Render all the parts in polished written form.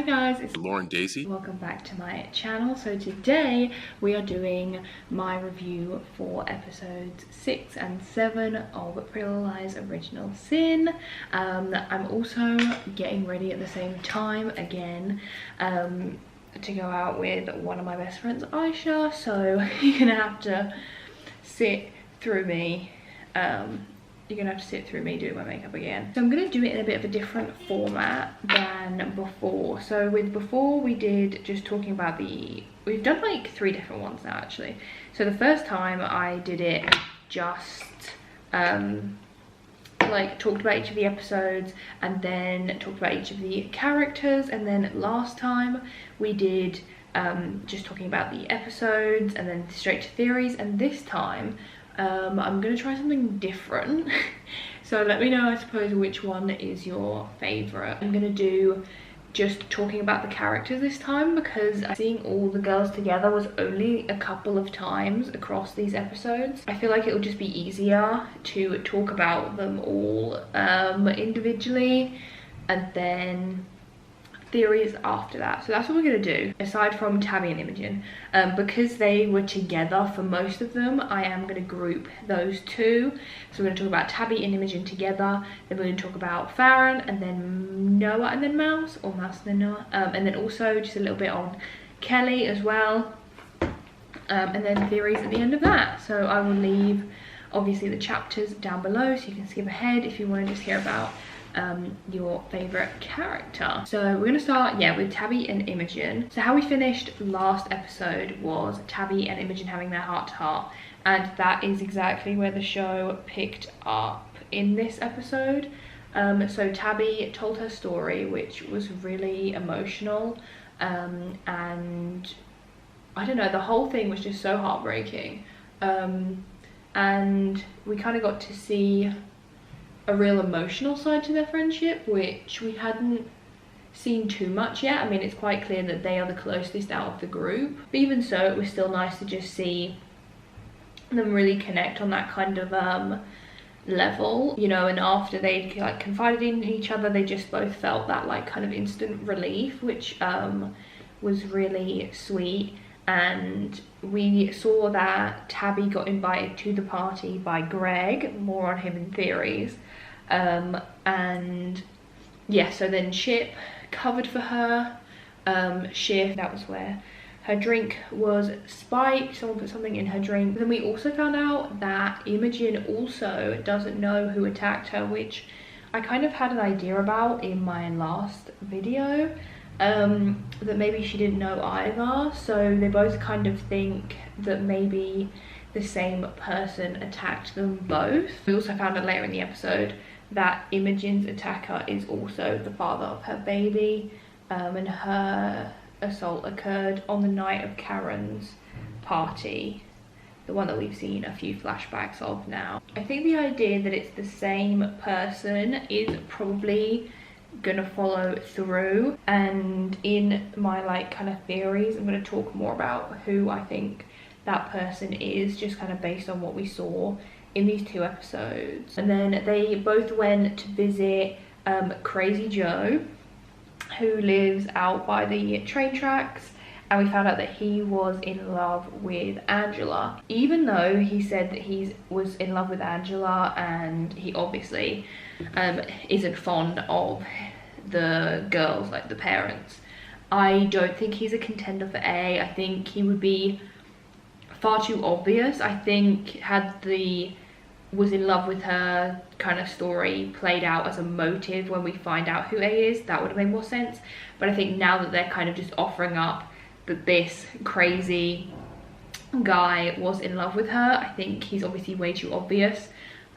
guys, it's Lauren Daisy. Welcome back to my channel. So today we are doing my review for episodes 6 and 7 of Pretty Little Lies Original Sin. I'm also getting ready at the same time again to go out with one of my best friends, Aisha, so you're gonna have to sit through me doing my makeup again. So I'm gonna do it in a bit of a different format than before. So with before we did just talking about we've done like 3 different ones now actually. So the first time I did it just like talked about each of the episodes and then talked about each of the characters, and then last time we did just talking about the episodes and then straight to theories, and this time I'm gonna try something different. So let me know, I suppose, which one is your favorite. I'm gonna do just talking about the characters this time because seeing all the girls together was only a couple of times across these episodes. I feel like it will just be easier to talk about them all individually, and then theories after that. So that's what we're gonna do, aside from Tabby and Imogen. Because they were together for most of them, I am gonna group those two. So we're gonna talk about Tabby and Imogen together, then we're gonna talk about Faran, and then Noah, and then Mouse, or Mouse and then Noah, and then also just a little bit on Kelly as well, and then theories at the end of that. So I will leave obviously the chapters down below so you can skip ahead if you want to just hear about your favorite character. So we're gonna start with Tabby and Imogen. So how we finished last episode was Tabby and Imogen having their heart to heart, and that is exactly where the show picked up in this episode. So Tabby told her story, which was really emotional, and I don't know, the whole thing was just so heartbreaking, and we kind of got to see a real emotional side to their friendship, which we hadn't seen too much yet. I mean, it's quite clear that they are the closest out of the group, but even so, it was still nice to just see them really connect on that kind of level, you know. And after they'd like confided in each other, they just both felt that like kind of instant relief, which was really sweet. And we saw that Tabby got invited to the party by Greg, more on him in theories. And yeah, so then Chip covered for her shift. That was where her drink was spiked, someone put something in her drink. Then we also found out that Imogen also doesn't know who attacked her, which I kind of had an idea about in my last video, that maybe she didn't know either. So they both kind of think that maybe the same person attacked them both. We also found out later in the episode that Imogen's attacker is also the father of her baby, and her assault occurred on the night of Karen's party, the one that we've seen a few flashbacks of now. I think the idea that it's the same person is probably gonna follow through, and in my like kind of theories I'm gonna talk more about who I think that person is, just kind of based on what we saw in these 2 episodes. And then they both went to visit Crazy Joe, who lives out by the train tracks, and we found out that he was in love with Angela, even though he said that he was in love with Angela and he obviously isn't fond of the girls, like the parents. I don't think he's a contender for A. I think he would be far too obvious. I think had the was in love with her kind of story played out as a motive when we find out who A is, that would have made more sense. But I think now that they're kind of just offering up that this crazy guy was in love with her, I think he's obviously way too obvious,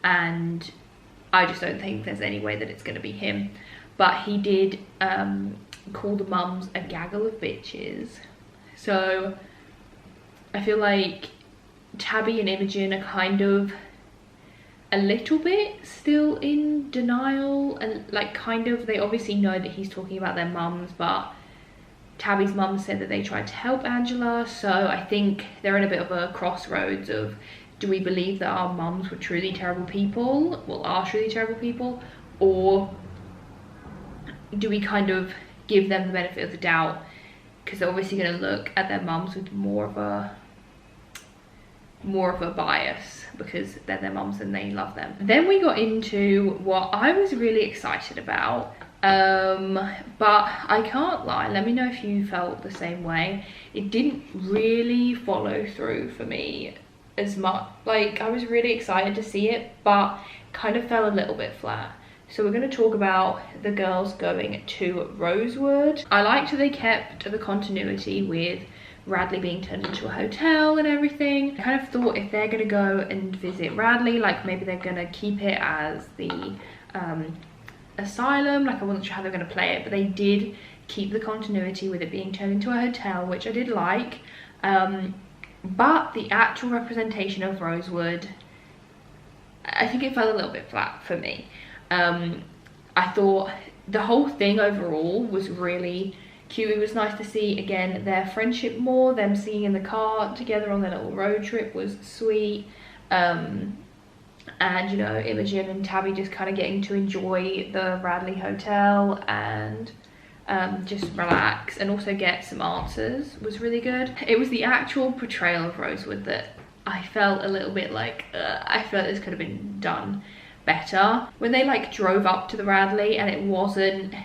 and I just don't think there's any way that it's going to be him. But he did call the mums a gaggle of bitches. So I feel like Tabby and Imogen are kind of a little bit still in denial, and like kind of, they obviously know that he's talking about their mums, but Tabby's mum said that they tried to help Angela. So I think they're in a bit of a crossroads of, do we believe that our mums were truly terrible people, are truly terrible people, or do we kind of give them the benefit of the doubt, because they're obviously going to look at their mums with more of a bias because they're their mums and they love them. Then we got into what I was really excited about, but I can't lie, let me know if you felt the same way. It didn't really follow through for me as much. Like, I was really excited to see it, but kind of fell a little bit flat. So we're going to talk about the girls going to Rosewood. I liked that they kept the continuity with Radley being turned into a hotel and everything. I kind of thought if they're going to go and visit Radley, like maybe they're going to keep it as the asylum. Like, I wasn't sure how they're going to play it, but they did keep the continuity with it being turned into a hotel, which I did like. But the actual representation of Rosewood, I think it fell a little bit flat for me. I thought the whole thing overall was really cute. It was nice to see again their friendship more. Them singing in the car together on their little road trip was sweet. And you know, Imogen and Tabby just kind of getting to enjoy the Radley hotel and just relax and also get some answers was really good. It was the actual portrayal of Rosewood that I felt a little bit like I felt this could have been done better. When they like drove up to the Radley, and it wasn't, I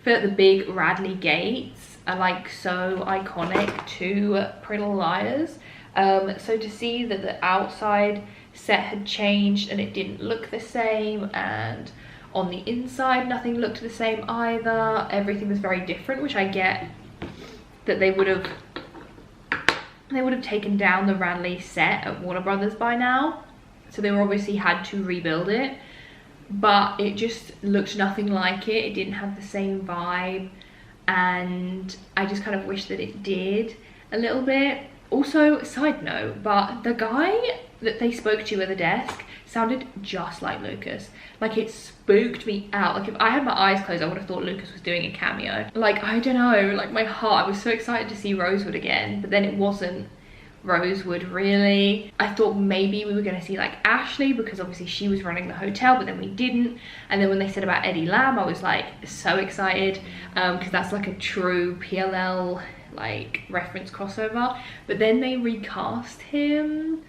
feel like the big Radley gates are like so iconic to Pretty Little Liars. So to see that the outside set had changed and it didn't look the same, and on the inside nothing looked the same either, everything was very different, which I get that they would have taken down the Radley set at Warner Brothers by now, so they were obviously had to rebuild it, but it just looked nothing like it. It didn't have the same vibe, and I just kind of wish that it did a little bit. Also, side note, but the guy that they spoke to at the desk sounded just like Lucas. Like, it spooked me out. Like, if I had my eyes closed, I would have thought Lucas was doing a cameo. Like, I don't know, like my heart, I was so excited to see Rosewood again, but then it wasn't Rosewood really. I thought maybe we were going to see like Ashley, because obviously she was running the hotel, but then we didn't. And then when they said about Eddie Lamb, I was like so excited, because that's like a true PLL like reference crossover. But then they recast him,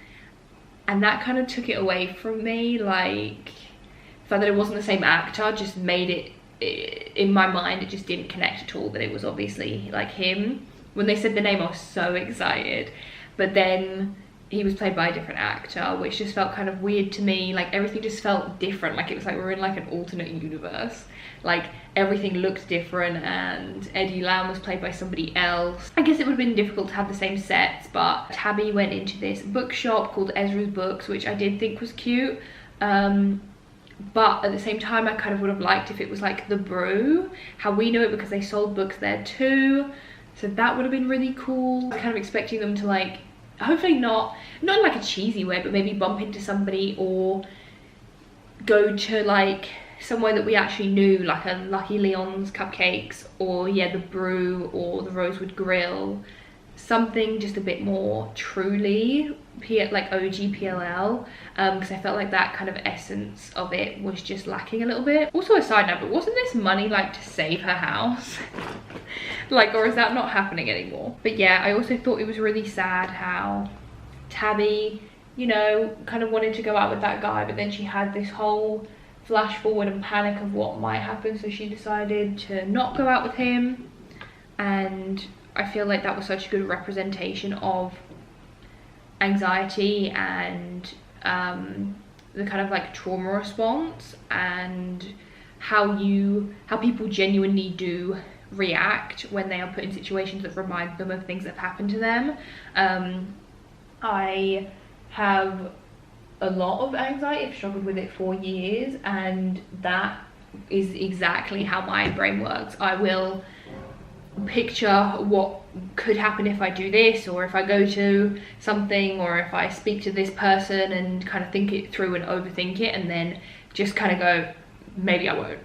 and that kind of took it away from me. Like, the fact that it wasn't the same actor just made it, in my mind, it just didn't connect at all that it was obviously like him. When they said the name, I was so excited, but then he was played by a different actor, which just felt kind of weird to me. Like, everything just felt different. Like, it was like we were in like an alternate universe. Like, everything looked different, and Eddie Lamb was played by somebody else. I guess it would have been difficult to have the same sets, but Tabby went into this bookshop called Ezra's Books, which I did think was cute. But at the same time, I kind of would have liked if it was like the Brew, how we know it, because they sold books there too. So that would have been really cool. I'm kind of expecting them to like, hopefully not in like a cheesy way, but maybe bump into somebody or go to like somewhere that we actually knew, like a Lucky Leon's Cupcakes, or yeah, the Brew or the Rosewood Grill. Something just a bit more truly like OG PLL, because I felt like that kind of essence of it was just lacking a little bit. Also, a side note, but wasn't this money like to save her house? Like, or is that not happening anymore? But yeah, I also thought it was really sad how Tabby, you know, kind of wanted to go out with that guy, but then she had this whole flash forward and panic of what might happen, so she decided to not go out with him. And I feel like that was such a good representation of anxiety and the kind of like trauma response, and how people genuinely do react when they are put in situations that remind them of things that have happened to them. I have a lot of anxiety. I've struggled with it for years, and that is exactly how my brain works. I will picture what could happen if I do this, or if I go to something, or if I speak to this person, and kind of think it through and overthink it, and then just kind of go, maybe I won't.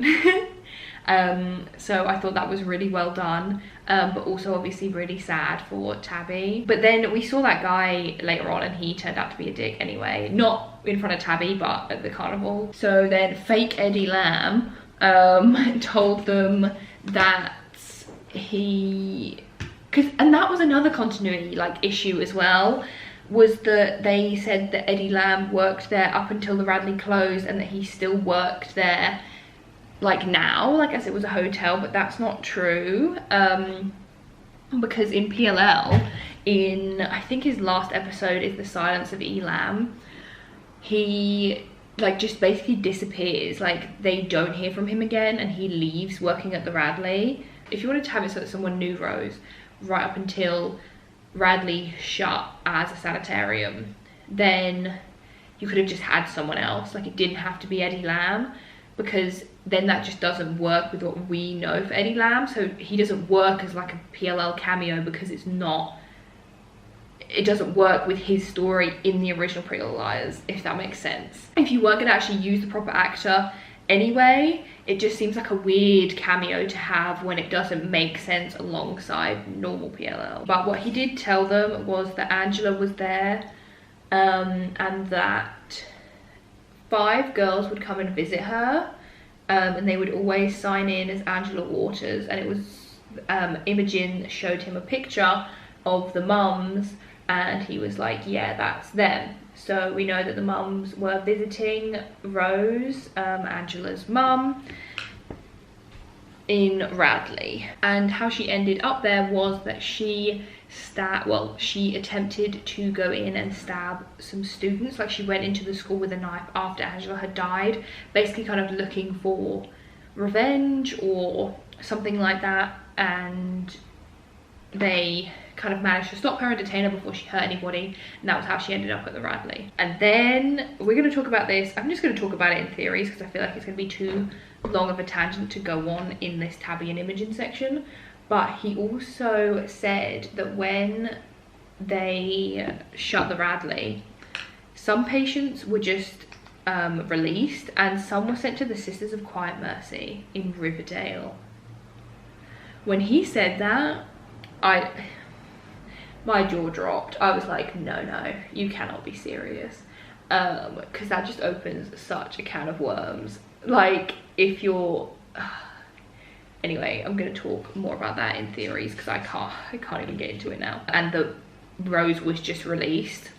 So I thought that was really well done, but also obviously really sad for Tabby. But then we saw that guy later on, and he turned out to be a dick anyway, not in front of Tabby but at the carnival. So then fake Eddie Lamb told them that and that was another continuity like issue as well, was that they said that Eddie Lamb worked there up until the Radley closed, and that he still worked there like now, like as it was a hotel, but that's not true. Because in PLL, in I think his last episode is The Silence of Elam, he like just basically disappears. Like they don't hear from him again, and he leaves working at the Radley. If you wanted to have it so that someone knew Rose right up until Radley shut as a sanitarium, then you could have just had someone else. Like it didn't have to be Eddie Lamb, because then that just doesn't work with what we know for Eddie Lamb. So he doesn't work as like a PLL cameo, because it doesn't work with his story in the original Pretty Little Liars, if that makes sense. If you weren't gonna actually use the proper actor anyway, it just seems like a weird cameo to have when it doesn't make sense alongside normal PLL. But what he did tell them was that Angela was there, and that 5 girls would come and visit her, and they would always sign in as Angela Waters, and it was Imogen showed him a picture of the mums, and he was like, yeah, that's them. So we know that the mums were visiting Rose, Angela's mum, in Radley. And how she ended up there was that she attempted to go in and stab some students. Like she went into the school with a knife after Angela had died, basically kind of looking for revenge or something like that, and they kind of managed to stop her and detain her before she hurt anybody, and that was how she ended up at the Radley. And then we're going to talk about this. I'm just going to talk about it in theories, because I feel like it's going to be too long of a tangent to go on in this Tabby and Imogen section. But he also said that when they shut the Radley, some patients were just released, and some were sent to the Sisters of Quiet Mercy in Riverdale. When he said that, my jaw dropped. I was like, no, you cannot be serious. Because that just opens such a can of worms. Like, if you're... Anyway, I'm going to talk more about that in theories, because I can't even get into it now. And the Rose was just released.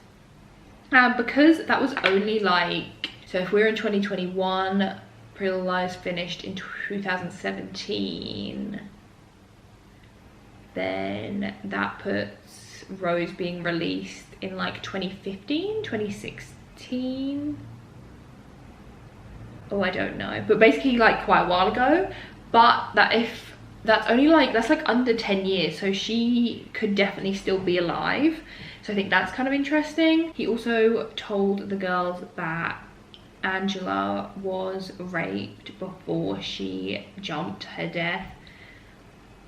Because that was only like... So if we're in 2021, Pretty Little Liars finished in 2017... then that puts Rose being released in like 2015, 2016. Oh, I don't know, but basically like quite a while ago. But that's like under 10 years, so she could definitely still be alive. So I think that's kind of interesting. He also told the girls that Angela was raped before she jumped her death.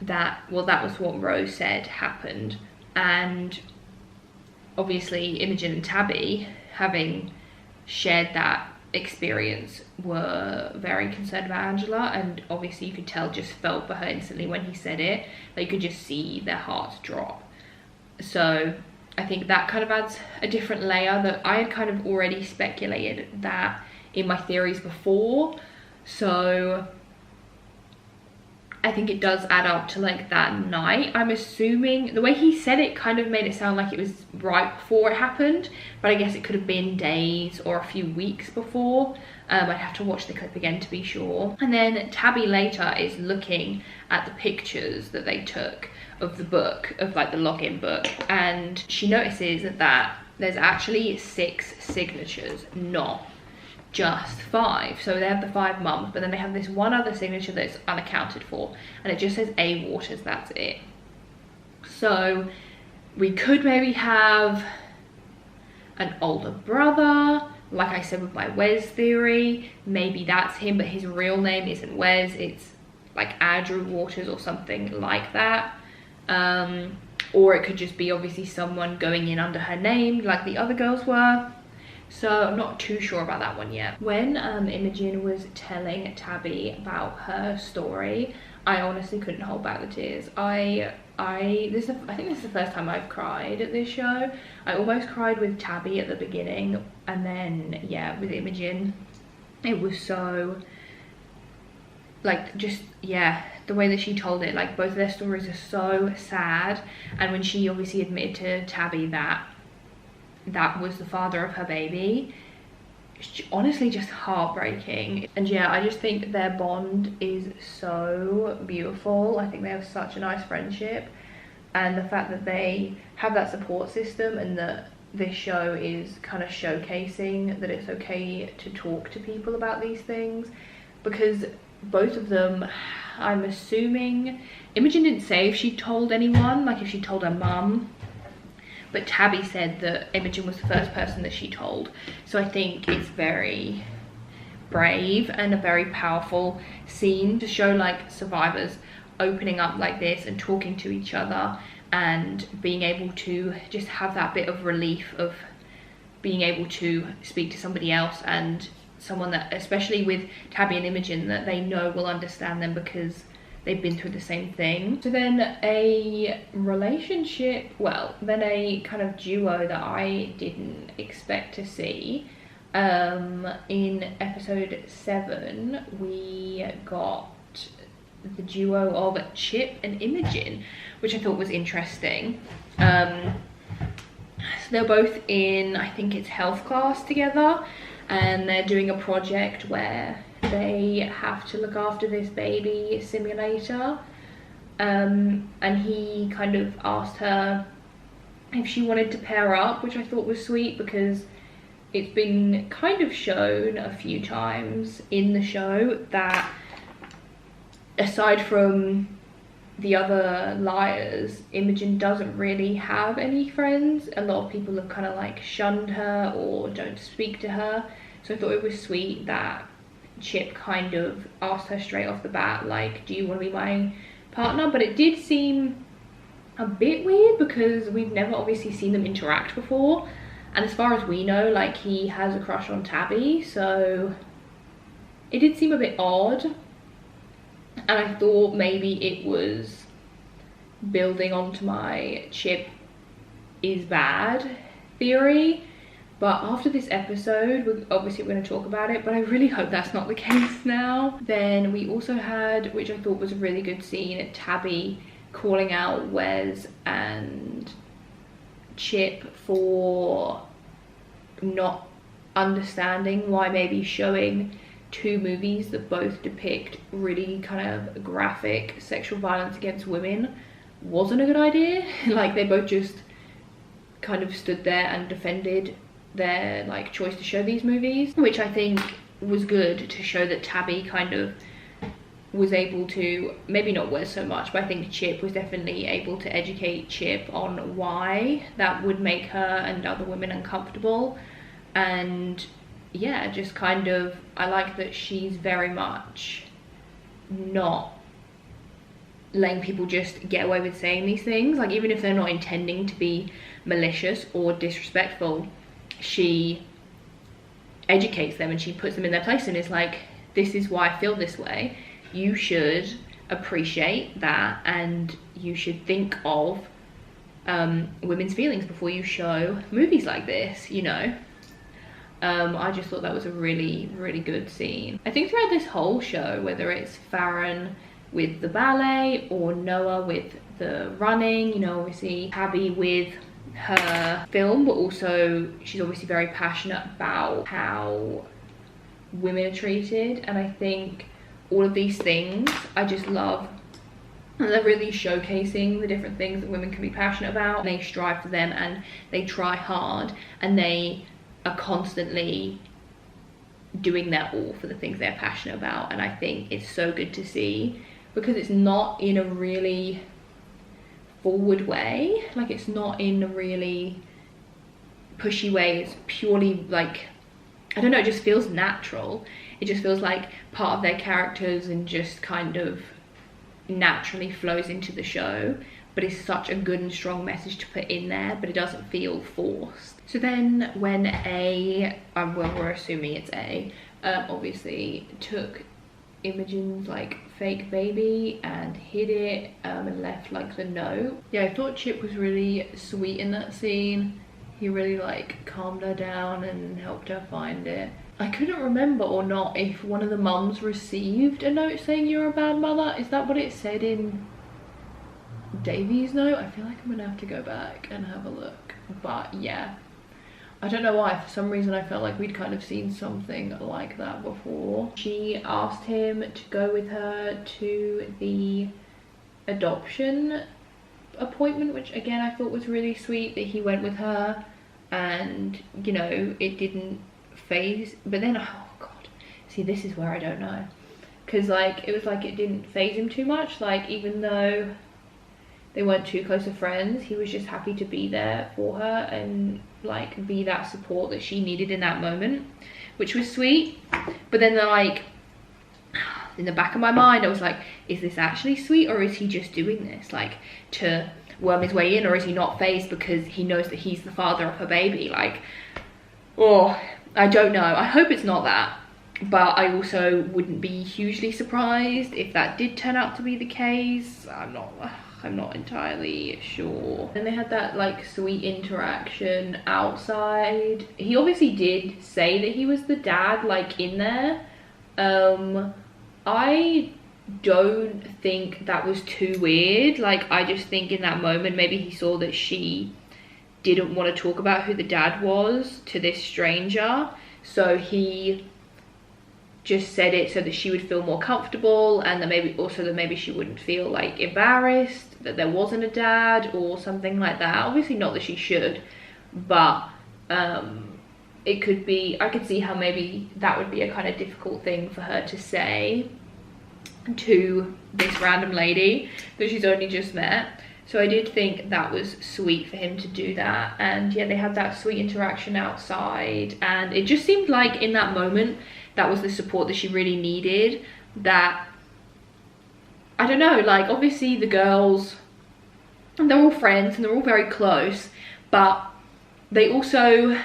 That was what Rose said happened. And obviously Imogen and Tabby, having shared that experience, were very concerned about Angela, and obviously you could tell, just felt for her instantly when he said it. They could just see their hearts drop. So I think that kind of adds a different layer that I had kind of already speculated that in my theories before. So I think it does add up to like that night. I'm assuming the way he said it kind of made it sound like it was right before it happened, but I guess it could have been days or a few weeks before. I'd have to watch the clip again to be sure. And then Tabby later is looking at the pictures that they took of the book, of like the login book, and she notices that there's actually 6 signatures, not just 5. So they have the 5 mums, but then they have this one other signature that's unaccounted for, and it just says A. Waters, that's it. So we could maybe have an older brother, like I said with my Wes theory. Maybe that's him, but his real name isn't Wes, it's like Andrew Waters or something like that. Or it could just be obviously someone going in under her name like the other girls were. So I'm not too sure about that one yet. When Imogen was telling Tabby about her story, I honestly couldn't hold back the tears. I think this is the first time I've cried at this show. I almost cried with Tabby at the beginning, and then yeah, with Imogen, it was so like, just, yeah, the way that she told it, like, both of their stories are so sad. And when she obviously admitted to Tabby that that was the father of her baby, it's honestly just heartbreaking. And yeah, I just think their bond is so beautiful. I think they have such a nice friendship, and the fact that they have that support system, and that this show is kind of showcasing that it's okay to talk to people about these things. Because both of them, I'm assuming, Imogen didn't say if she told anyone, like if she told her mum, but Tabby said that Imogen was the first person that she told. So I think it's very brave and a very powerful scene to show like survivors opening up like this and talking to each other, and being able to just have that bit of relief of being able to speak to somebody else, and someone that, especially with Tabby and Imogen, that they know will understand them because they've been through the same thing. So then a relationship, well, then a kind of duo that I didn't expect to see. In episode 7, we got the duo of Chip and Imogen, which I thought was interesting. So they're both in, I think it's health class together, and they're doing a project where they have to look after this baby simulator. And he kind of asked her if she wanted to pair up, which I thought was sweet, because it's been kind of shown a few times in the show that aside from the other liars, Imogen doesn't really have any friends. A lot of people have kind of like shunned her or don't speak to her. So I thought it was sweet that Chip kind of asked her straight off the bat, like, do you want to be my partner? But it did seem a bit weird because we've never obviously seen them interact before, and as far as we know, like, he has a crush on Tabby, so it did seem a bit odd. And I thought maybe it was building onto my Chip is bad theory. But after this episode, we're going to talk about it, but I really hope that's not the case now. Then we also had, which I thought was a really good scene, Tabby calling out Wes and Chip for not understanding why maybe showing 2 movies that both depict really kind of graphic sexual violence against women wasn't a good idea. Like, they both just kind of stood there and defended their like choice to show these movies, which I think was good to show that Tabby kind of was able to, maybe not Wes so much, but I think Chip was definitely able to educate Chip on why that would make her and other women uncomfortable. And yeah, just kind of, I like that she's very much not letting people just get away with saying these things. Like, even if they're not intending to be malicious or disrespectful, she educates them and she puts them in their place and is like, this is why I feel this way. You should appreciate that, and you should think of women's feelings before you show movies like this, you know. I just thought that was a really, really good scene. I think throughout this whole show, whether it's Faran with the ballet or Noah with the running, you know, obviously Tabby with her film, but also she's obviously very passionate about how women are treated. And I think all of these things I just love, and they're really showcasing the different things that women can be passionate about, and they strive for them and they try hard and they are constantly doing their all for the things they're passionate about. And I think it's so good to see, because it's not in a really forward way, like it's not in a really pushy way, it's purely like, I don't know, it just feels natural. It just feels like part of their characters and just kind of naturally flows into the show, but it's such a good and strong message to put in there, but it doesn't feel forced. So then when well, we're assuming it's obviously took Imogen's like fake baby and hid it and left like the note. Yeah, I thought Chip was really sweet in that scene. He really like calmed her down and helped her find it. I couldn't remember or not if one of the mums received a note saying you're a bad mother. Is that what it said in Davy's note? I feel like I'm gonna have to go back and have a look. But yeah, I don't know why, for some reason I felt like we'd kind of seen something like that before. She asked him to go with her to the adoption appointment, which again I thought was really sweet that he went with her, and you know, it didn't phase. But then, oh god, see, this is where I don't know, because like it was like it didn't phase him too much. Like, even though they weren't too close of friends, he was just happy to be there for her and like be that support that she needed in that moment, which was sweet. But then like in the back of my mind I was like, is this actually sweet, or is he just doing this like to worm his way in, or is he not phased because he knows that he's the father of her baby? Like, oh, I don't know. I hope it's not that, but I also wouldn't be hugely surprised if that did turn out to be the case. I'm not entirely sure. And they had that like sweet interaction outside. He obviously did say that he was the dad, like in there. I don't think that was too weird. Like, I just think in that moment maybe he saw that she didn't want to talk about who the dad was to this stranger, so he just said it so that she would feel more comfortable, and that maybe also that maybe she wouldn't feel like embarrassed that there wasn't a dad or something like that. Obviously not that she should, but it could be, I could see how maybe that would be a kind of difficult thing for her to say to this random lady that she's only just met. So I did think that was sweet for him to do that. And yeah, they had that sweet interaction outside, and it just seemed like in that moment that was the support that she really needed. That, I don't know, like obviously the girls, they're all friends and they're all very close, but they also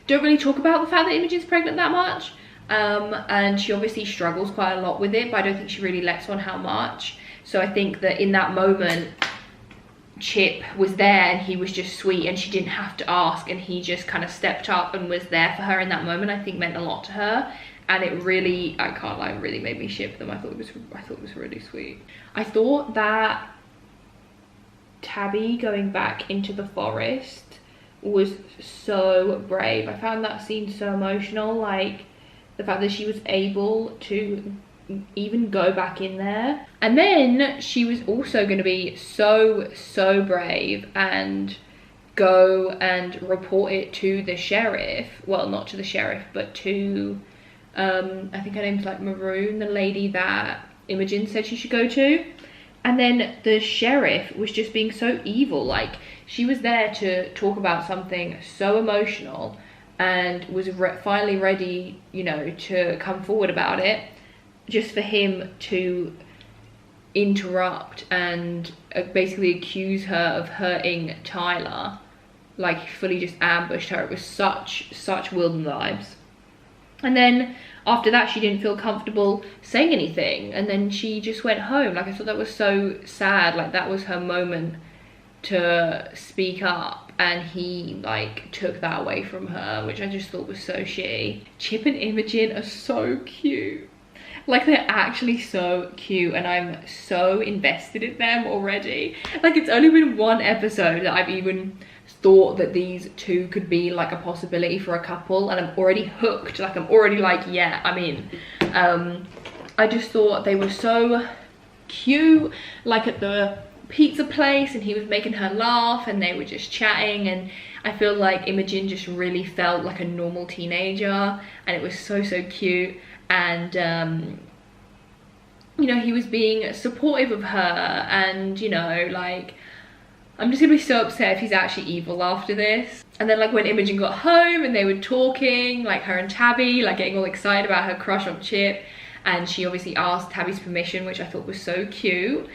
don't really talk about the fact that Imogen's pregnant that much. And she obviously struggles quite a lot with it, but I don't think she really lets on how much. So I think that in that moment Chip was there and he was just sweet, and she didn't have to ask, and he just kind of stepped up and was there for her in that moment. I think meant a lot to her, and it really, I can't lie, really made me ship them. I thought it was really sweet. I thought that Tabby going back into the forest was so brave. I found that scene so emotional, like the fact that she was able to even go back in there. And then she was also going to be so brave and go and report it to the sheriff. Well, not to the sheriff, but to I think her name's like Maroon, the lady that Imogen said she should go to. And then the sheriff was just being so evil. Like, she was there to talk about something so emotional and was finally ready, you know, to come forward about it, just for him to interrupt and basically accuse her of hurting Tyler. Like, he fully just ambushed her. It was such Wilden vibes. And then after that she didn't feel comfortable saying anything, and then she just went home. Like, I thought that was so sad. Like, that was her moment to speak up, and he like took that away from her, which I just thought was so shitty. Chip and Imogen are so cute. Like, they're actually so cute, and I'm so invested in them already. Like, it's only been one episode that I've even thought that these two could be like a possibility for a couple, and I'm already hooked. Like, I'm already like, yeah, I'm in. I just thought they were so cute, like at the pizza place, and he was making her laugh and they were just chatting, and I feel like Imogen just really felt like a normal teenager, and it was so cute. And you know, he was being supportive of her, and you know, like, I'm just gonna be so upset if he's actually evil after this. And then like when Imogen got home and they were talking, like her and Tabby, like getting all excited about her crush on Chip, and she obviously asked Tabby's permission, which I thought was so cute.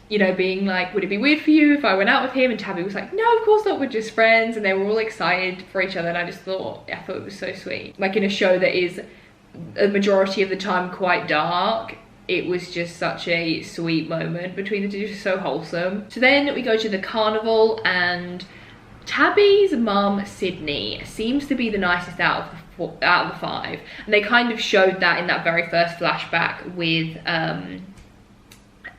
You know, being like, would it be weird for you if I went out with him? And Tabby was like, no, of course not, we're just friends. And they were all excited for each other, and I thought it was so sweet. Like, in a show that is a majority of the time quite dark, it was just such a sweet moment between the two, just so wholesome. So then we go to the carnival, and Tabby's mum, Sydney, seems to be the nicest out of the 5, and they kind of showed that in that very first flashback with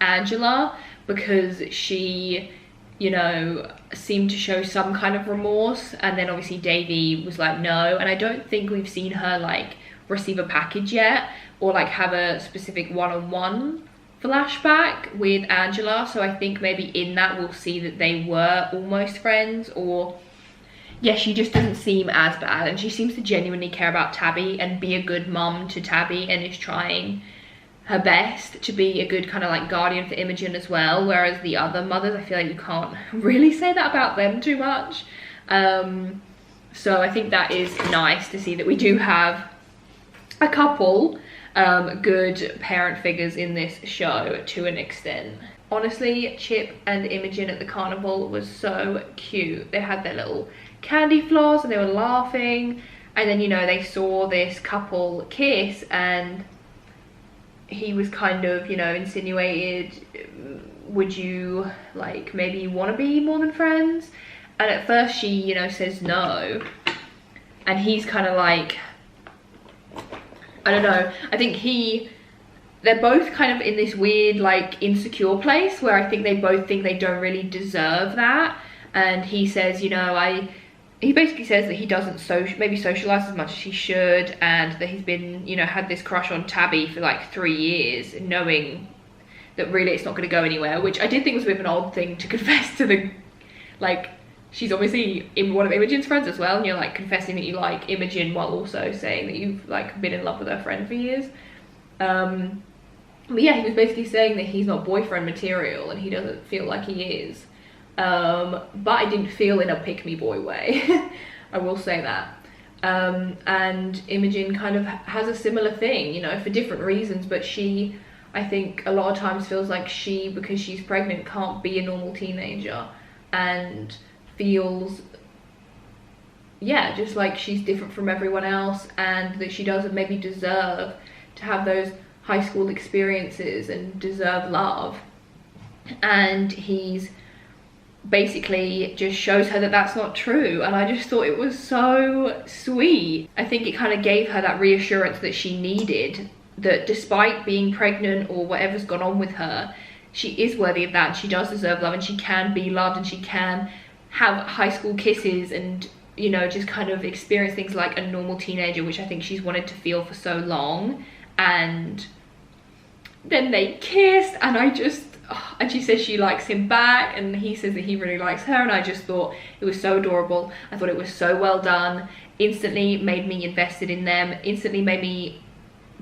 Angela, because she, you know, seemed to show some kind of remorse, and then obviously Davy was like no, and I don't think we've seen her like receive a package yet or like have a specific one-on-one flashback with Angela. So I think maybe in that we'll see that they were almost friends, or yeah, she just doesn't seem as bad, and she seems to genuinely care about Tabby and be a good mum to Tabby, and is trying her best to be a good kind of like guardian for Imogen as well, whereas the other mothers, I feel like you can't really say that about them too much. So I think that is nice to see that we do have a couple good parent figures in this show to an extent. Honestly, Chip and Imogen at the carnival was so cute. They had their little candy floss and they were laughing, and then, you know, they saw this couple kiss, and he was kind of, you know, insinuated, would you like maybe want to be more than friends? And at first she, you know, says no, and he's kind of like, I don't know, I think they're both kind of in this weird like insecure place where I think they both think they don't really deserve that. And he says, you know, he basically says that he doesn't maybe socialize as much as he should, and that he's been, you know, had this crush on Tabby for like 3 years, knowing that really it's not going to go anywhere, which I did think was a bit of an odd thing to confess to the, like, she's obviously one of Imogen's friends as well, and you're like confessing that you like Imogen while also saying that you've like been in love with her friend for years. But yeah, he was basically saying that he's not boyfriend material and he doesn't feel like he is. But I didn't feel in a pick-me boy way. I will say that. And Imogen kind of has a similar thing, you know, for different reasons, but she, I think a lot of times feels like she, because she's pregnant, can't be a normal teenager, and feels, yeah, just like she's different from everyone else, and that she doesn't maybe deserve to have those high school experiences and deserve love. And he's basically just shows her that that's not true, and I just thought it was so sweet. I think it kind of gave her that reassurance that she needed, that despite being pregnant or whatever's gone on with her, she is worthy of that, and she does deserve love, and she can be loved, and she can have high school kisses and, you know, just kind of experience things like a normal teenager, which I think she's wanted to feel for so long. And then they kissed, and I just, and she says she likes him back, and he says that he really likes her, and I just thought it was so adorable. I thought it was so well done. Instantly made me invested in them, instantly made me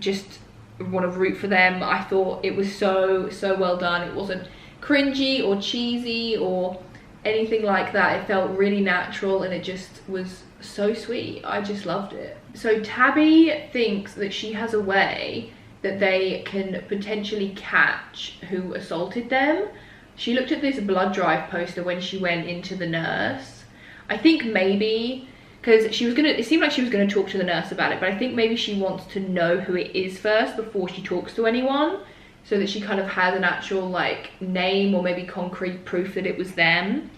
just want to root for them. I thought it was so well done. It wasn't cringy or cheesy or anything like that. It felt really natural, and it just was so sweet. I just loved it. So Tabby thinks that she has a way that they can potentially catch who assaulted them. She looked at this blood drive poster when she went into the nurse. I think maybe because she was gonna, it seemed like she was gonna talk to the nurse about it, but I think maybe she wants to know who it is first before she talks to anyone, so that she kind of has an actual like name or maybe concrete proof that it was them.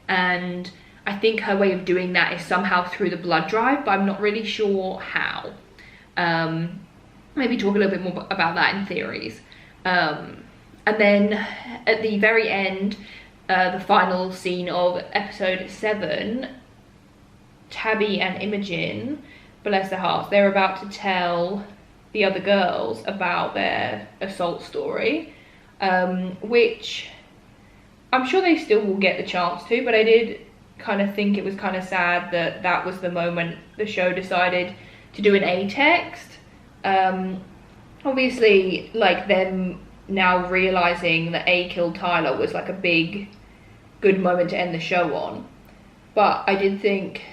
And I think her way of doing that is somehow through the blood drive, but I'm not really sure how. Maybe talk a little bit more about that in theories. And then at the very end, the final scene of episode 7, Tabby and Imogen, bless their hearts, they're about to tell the other girls about their assault story, which I'm sure they still will get the chance to, but I did kind of think it was kind of sad that that was the moment the show decided to do an A text. Obviously, like, them now realizing that A killed Tyler was like a big good moment to end the show on, but I did think,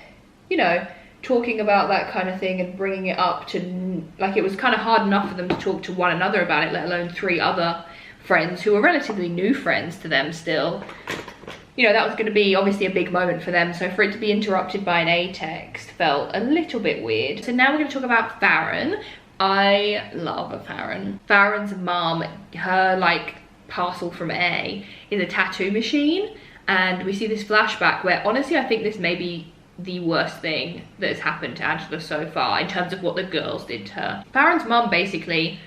you know, talking about that kind of thing and bringing it up to, like, it was kind of hard enough for them to talk to one another about it, let alone 3 other friends who were relatively new friends to them still. You know, that was going to be obviously a big moment for them, so for it to be interrupted by an A text felt a little bit weird. So now we're going to talk about Faran. I love a Faran. Faran's mum, her like parcel from A is a tattoo machine, And we see this flashback where honestly I think this may be the worst thing that has happened to Angela so far in terms of what the girls did to her. Faran's mum basically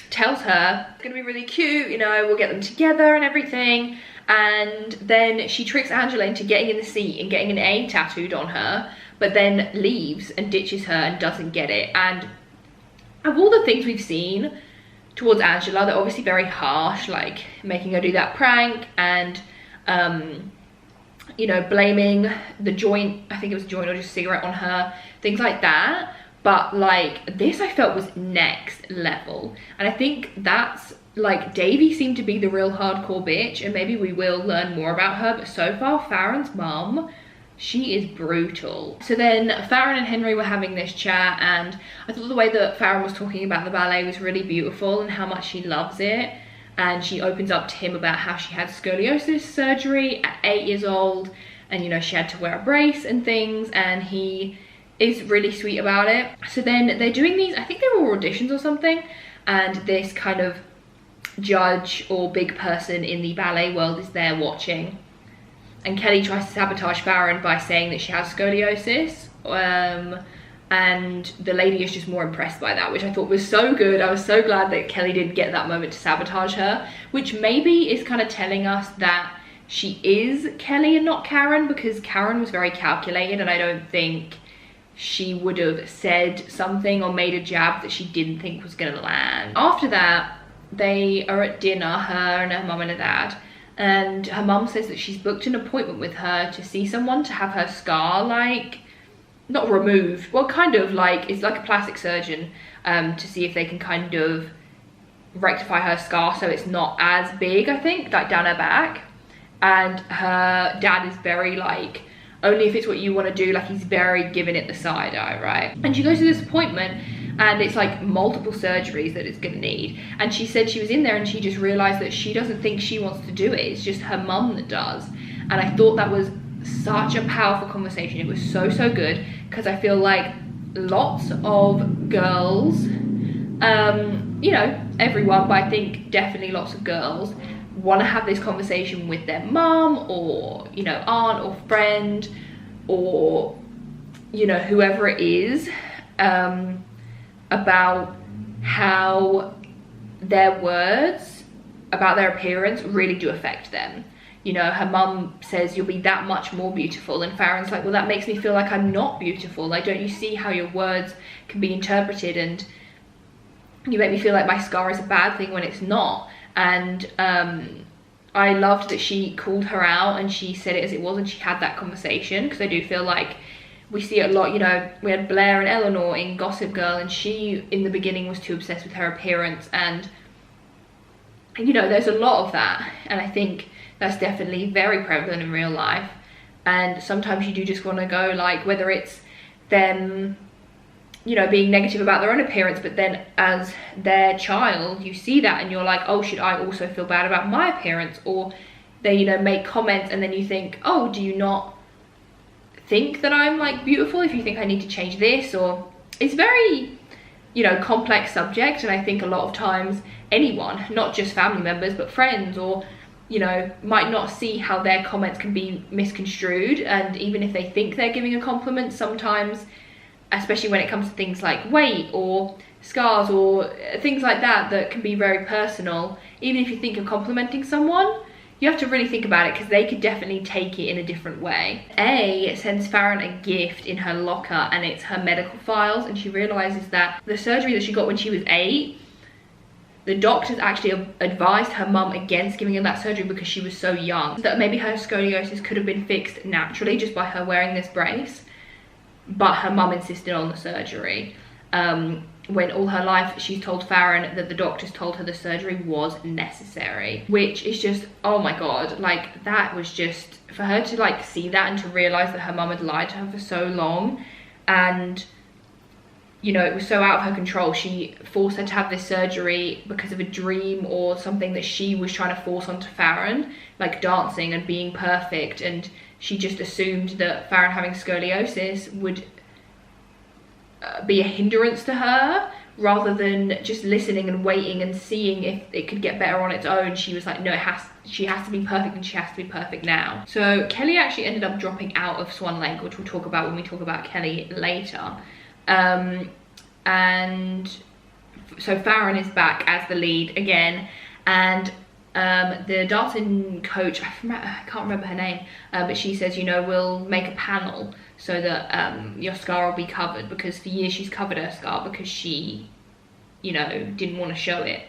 tells her it's gonna be really cute, you know, we'll get them together and everything, and then she tricks Angela into getting in the seat and getting an A tattooed on her, but then leaves and ditches her and doesn't get it. And of all the things we've seen towards Angela, they're obviously very harsh, like making her do that prank and you know, blaming the joint, I think it was a joint or just a cigarette on her, things like that. But like this I felt was next level, and I think that's like, Davy seemed to be the real hardcore bitch, and maybe we will learn more about her, but so far Faran's mum, she is brutal. So then Faran and Henry were having this chat, and I thought the way that Faran was talking about the ballet was really beautiful and how much she loves it. And she opens up to him about how she had scoliosis surgery at 8 years old, and you know, she had to wear a brace and things, and he is really sweet about it. So then they're doing these, I think they were auditions or something, and this kind of judge or big person in the ballet world is there watching, and Kelly tries to sabotage Faran by saying that she has scoliosis, and the lady is just more impressed by that, which I thought was so good. I was so glad that Kelly didn't get that moment to sabotage her, which maybe is kind of telling us that she is Kelly and not Karen, because Karen was very calculated, and I don't think she would have said something or made a jab that she didn't think was gonna land. After that, they are at dinner, her and her mum and her dad, and her mum says that she's booked an appointment with her to see someone to have her scar, like, not removed, well, kind of like, it's like a plastic surgeon, to see if they can kind of rectify her scar so it's not as big, I think, like down her back. And her dad is very like, only if it's what you want to do, like he's very giving it the side eye, right? And she goes to this appointment, and it's like multiple surgeries that it's gonna need. And she said she was in there and she just realized that she doesn't think she wants to do it, it's just her mum that does. And I thought that was such a powerful conversation. It was so good, because I feel like lots of girls, you know, everyone, but I think definitely lots of girls want to have this conversation with their mum or, you know, aunt or friend or, you know, whoever it is, about how their words about their appearance really do affect them. You know, her mum says you'll be that much more beautiful, and Faran's like, well, that makes me feel like I'm not beautiful. Like, don't you see how your words can be interpreted, and you make me feel like my scar is a bad thing when it's not. And I loved that she called her out and she said it as it was, and she had that conversation, because I do feel like we see it a lot. You know, we had Blair and Eleanor in Gossip Girl, and she in the beginning was too obsessed with her appearance, and you know, there's a lot of that, and I think that's definitely very prevalent in real life. And sometimes you do just want to go, like, whether it's them, you know, being negative about their own appearance, but then as their child you see that and you're like, oh, should I also feel bad about my appearance? Or they, you know, make comments and then you think, oh, do you not think that I'm like beautiful if you think I need to change this? Or it's very, you know, complex subject, and I think a lot of times anyone, not just family members but friends, or you know, might not see how their comments can be misconstrued. And even if they think they're giving a compliment, sometimes, especially when it comes to things like weight or scars or things like that, that can be very personal, even if you think of complimenting someone, you have to really think about it, because they could definitely take it in a different way. A sends Faran a gift in her locker, and it's her medical files, and she realizes that the surgery that she got when she was 8, the doctors actually advised her mum against giving her that surgery because she was so young, that maybe her scoliosis could have been fixed naturally just by her wearing this brace, but her mum insisted on the surgery, when all her life she's told Faran that the doctors told her the surgery was necessary, which is just, oh my god, like, that was just, for her to like see that and to realize that her mum had lied to her for so long, and you know, it was so out of her control. She forced her to have this surgery because of a dream or something that she was trying to force onto Faran, like dancing and being perfect, and she just assumed that Faran having scoliosis would be a hindrance to her, rather than just listening and waiting and seeing if it could get better on its own, she was like, no, she has to be perfect, and she has to be perfect now. So Kelly actually ended up dropping out of Swan Lake, which we'll talk about when we talk about Kelly later. And so Faran is back as the lead again, and the dancing coach, I can't remember her name, but she says, you know, we'll make a panel so that your scar will be covered, because for years she's covered her scar because she, you know, didn't want to show it.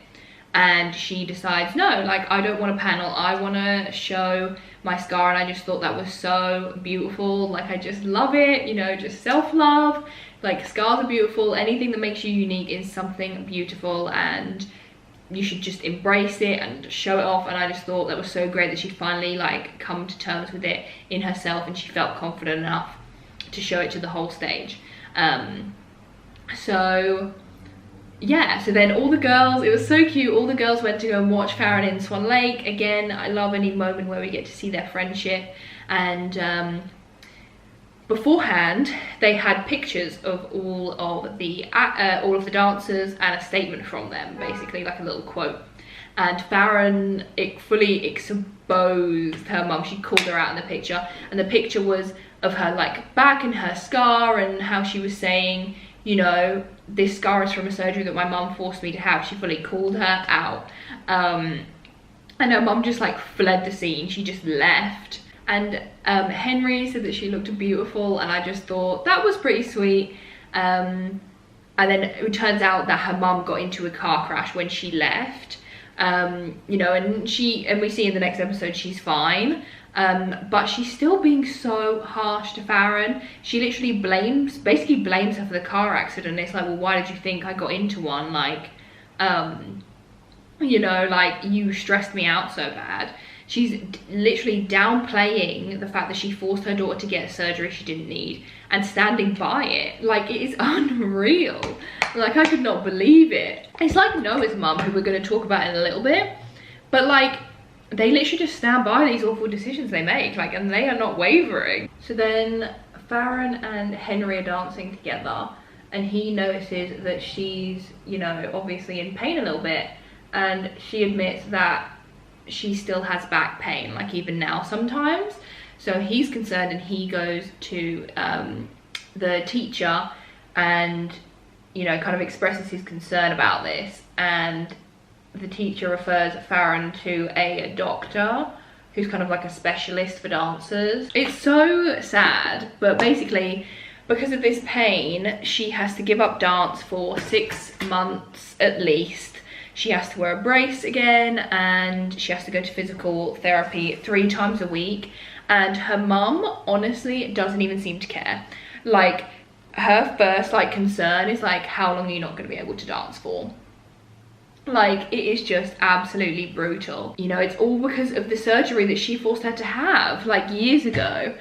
And she decides, no, like, I don't want a panel, I want to show my scar. And I just thought that was so beautiful. Like, I just love it, you know, just self-love. Like, scars are beautiful. Anything that makes you unique is something beautiful, and you should just embrace it and show it off. And I just thought that was so great that she finally, like, come to terms with it in herself, and she felt confident enough to show it to the whole stage. So yeah, so then all the girls, it was so cute, all the girls went to go and watch Faran in Swan Lake. Again, I love any moment where we get to see their friendship. And beforehand, they had pictures of all of the dancers and a statement from them, basically like a little quote. And Faran, it fully exposed her mum. She called her out in the picture, and the picture was of her like back and her scar, and how she was saying, you know, this scar is from a surgery that my mum forced me to have. She fully called her out. And her mum just like fled the scene. She just left. And Henry said that she looked beautiful, and I just thought that was pretty sweet. And then it turns out that her mum got into a car crash when she left. You know, and we see in the next episode she's fine. But she's still being so harsh to Faran. She literally basically blames her for the car accident. It's like, well, why did you think I got into one? Like, you know, like, you stressed me out so bad. She's literally downplaying the fact that she forced her daughter to get a surgery she didn't need, and standing by it. Like, it is unreal. Like, I could not believe it. It's like Noah's mum, who we're going to talk about in a little bit, but like, they literally just stand by these awful decisions they make, like, and they are not wavering. So then Faran and Henry are dancing together, and he notices that she's, you know, obviously in pain a little bit, and she admits that she still has back pain, like even now sometimes. So he's concerned, and he goes to the teacher and, you know, kind of expresses his concern about this. And the teacher refers Faran to a doctor who's kind of like a specialist for dancers. It's so sad, but basically, because of this pain, she has to give up dance for 6 months at least. She has to wear a brace again, and she has to go to physical therapy 3 times a week. And her mum honestly doesn't even seem to care. Like, her first like concern is like, how long are you not going to be able to dance for? Like, it is just absolutely brutal. You know, it's all because of the surgery that she forced her to have like years ago.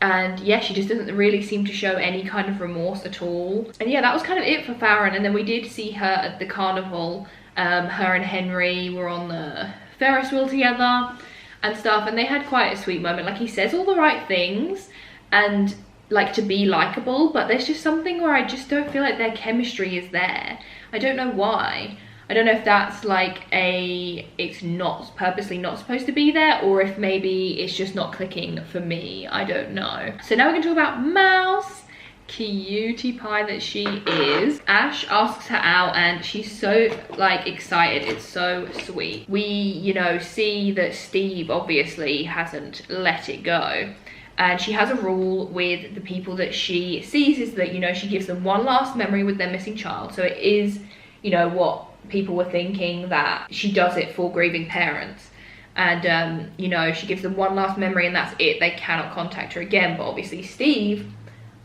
And yeah, she just doesn't really seem to show any kind of remorse at all. And yeah, that was kind of it for Faran. And then we did see her at the carnival. Her and Henry were on the Ferris wheel together and stuff, and they had quite a sweet moment. Like, he says all the right things and like to be likable, but there's just something where I just don't feel like their chemistry is there. I don't know why. I don't know if that's like it's not purposely not supposed to be there, or if maybe it's just not clicking for me. I don't know. So now we're gonna talk about Mouse. Cutie pie that she is. Ash asks her out, and she's so like excited. It's so sweet. We, you know, see that Steve obviously hasn't let it go. And she has a rule with the people that she sees, is that, you know, she gives them one last memory with their missing child. So it is, you know, what people were thinking, that she does it for grieving parents. And, you know, she gives them one last memory and that's it. They cannot contact her again. But obviously Steve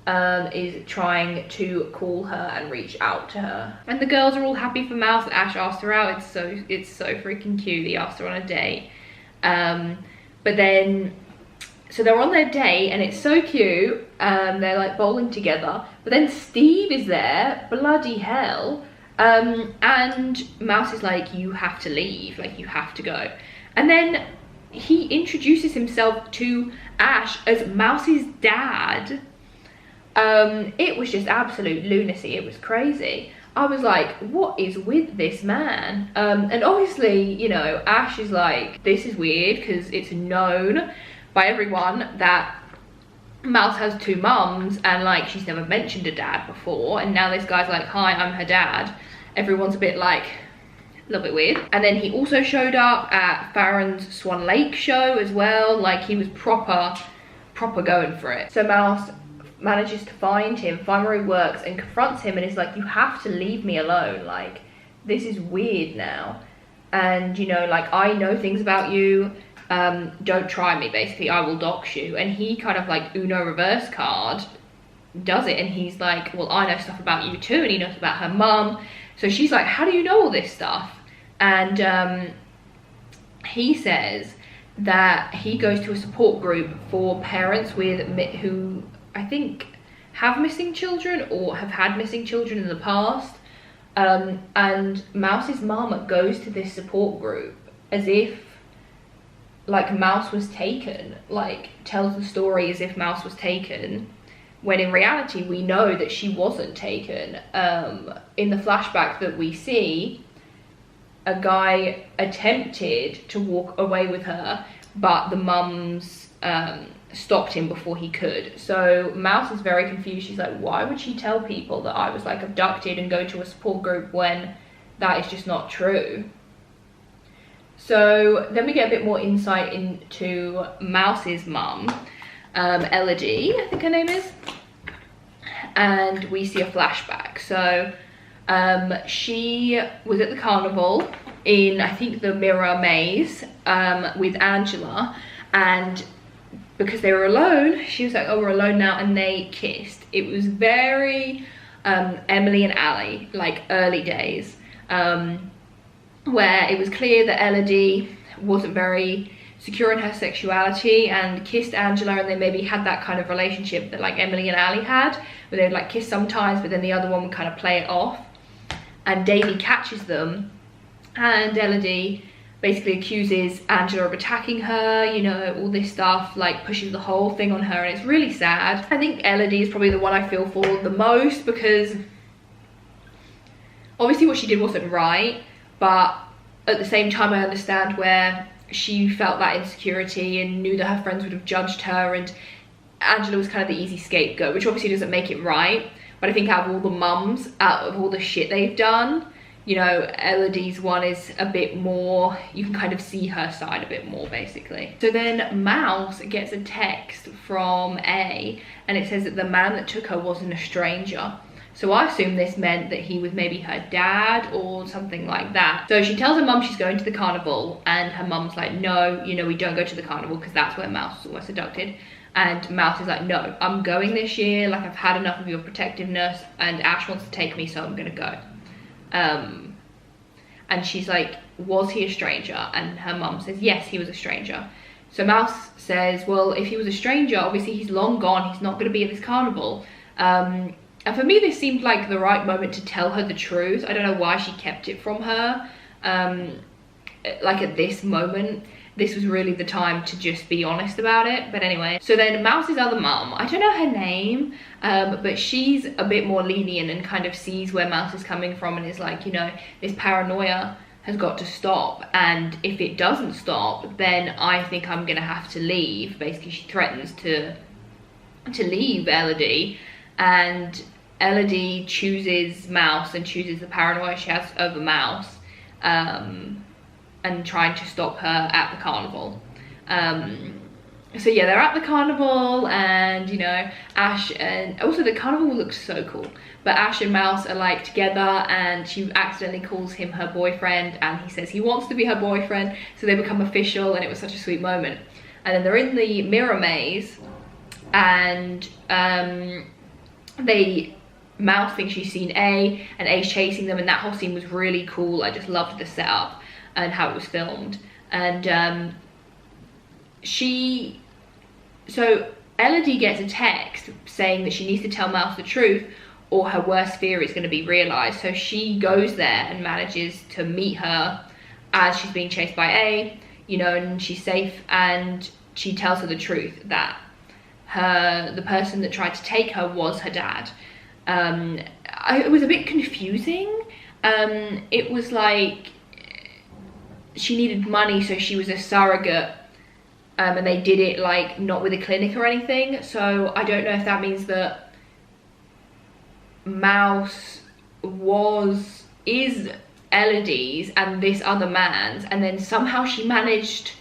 is trying to call her and reach out to her. And the girls are all happy for Mouse. Ash asked her out. It's so freaking cute. He asked her on a date. But then, so they're on their date and it's so cute. They're like bowling together. But then Steve is there. Bloody hell. And Mouse is like, you have to leave. Like, you have to go. And then he introduces himself to Ash as Mouse's dad. It was just absolute lunacy. It was crazy. I was like, what is with this man? And obviously, you know, Ash is like, this is weird, because it's known by everyone that Mouse has 2 mums, and like she's never mentioned a dad before, and now this guy's like, hi, I'm her dad. Everyone's a bit like, a little bit weird. And then he also showed up at Faran's Swan Lake show as well. Like, he was proper going for it. So Mouse manages to find where he works, and confronts him, and is like, you have to leave me alone. Like, this is weird now. And, you know, like, I know things about you. Don't try me, basically. I will dox you. And he kind of like Uno reverse card does it, and he's like, well, I know stuff about you too. And he knows about her mum. So she's like, how do you know all this stuff? And he says that he goes to a support group for parents who I think have missing children or have had missing children in the past. And Mouse's mum goes to this support group as if like Mouse was taken, like tells the story as if Mouse was taken, when in reality we know that she wasn't taken. In the flashback that we see, a guy attempted to walk away with her, but the mums stopped him before he could. So Mouse is very confused. She's like, why would she tell people that I was like abducted and go to a support group when that is just not true? So then we get a bit more insight into Mouse's mum, Elodie, I think her name is, and we see a flashback. So she was at the carnival in, I think, the Mirror Maze with Angela, and because they were alone, she was like, oh, we're alone now, and they kissed. It was very Emily and Ali, like early days, where it was clear that Elodie wasn't very secure in her sexuality and kissed Angela, and they maybe had that kind of relationship that like Emily and Ali had, where they'd like kiss sometimes, but then the other one would kind of play it off. And Davy catches them, and Elodie basically accuses Angela of attacking her, you know, all this stuff, like pushes the whole thing on her, and it's really sad. I think Elodie is probably the one I feel for the most, because obviously what she did wasn't right, but at the same time I understand where she felt that insecurity and knew that her friends would have judged her, and Angela was kind of the easy scapegoat, which obviously doesn't make it right. But I think out of all the mums, out of all the shit they've done, you know, Elodie's one is a bit more, you can kind of see her side a bit more, basically. So then Mouse gets a text from A, and it says that the man that took her wasn't a stranger. So I assume this meant that he was maybe her dad or something like that. So she tells her mum she's going to the carnival, and her mum's like, no, you know, we don't go to the carnival, because that's where Mouse was almost abducted. And Mouse is like, no, I'm going this year, like I've had enough of your protectiveness, and Ash wants to take me, so I'm gonna go. And she's like, was he a stranger? And her mum says, yes, he was a stranger. So Mouse says, well, if he was a stranger, obviously he's long gone, he's not gonna be at this carnival. And for me, this seemed like the right moment to tell her the truth. I don't know why she kept it from her. Like at this moment, this was really the time to just be honest about it. But anyway, so then Mouse's other mum, I don't know her name, but she's a bit more lenient and kind of sees where Mouse is coming from, and is like, you know, this paranoia has got to stop, and if it doesn't stop, then I think I'm gonna have to leave. Basically, she threatens to leave Elodie, and Elodie chooses Mouse and chooses the paranoia she has over Mouse, and trying to stop her at the carnival. So yeah, they're at the carnival, and you know, Ash, and also the carnival looks so cool, but Ash and Mouse are like together, and she accidentally calls him her boyfriend, and he says he wants to be her boyfriend, so they become official, and it was such a sweet moment. And then they're in the mirror maze, and Mouse thinks she's seen A, and A's chasing them, and that whole scene was really cool. I just loved the setup and how it was filmed. And so Elodie gets a text saying that she needs to tell Mouse the truth, or her worst fear is going to be realized. So she goes there and manages to meet her as she's being chased by A, you know, and she's safe, and she tells her the truth that the person that tried to take her was her dad. It was a bit confusing. It was like she needed money, so she was a surrogate, and they did it like not with a clinic or anything. So I don't know if that means that Mouse is Elodie's and this other man's, and then somehow she managed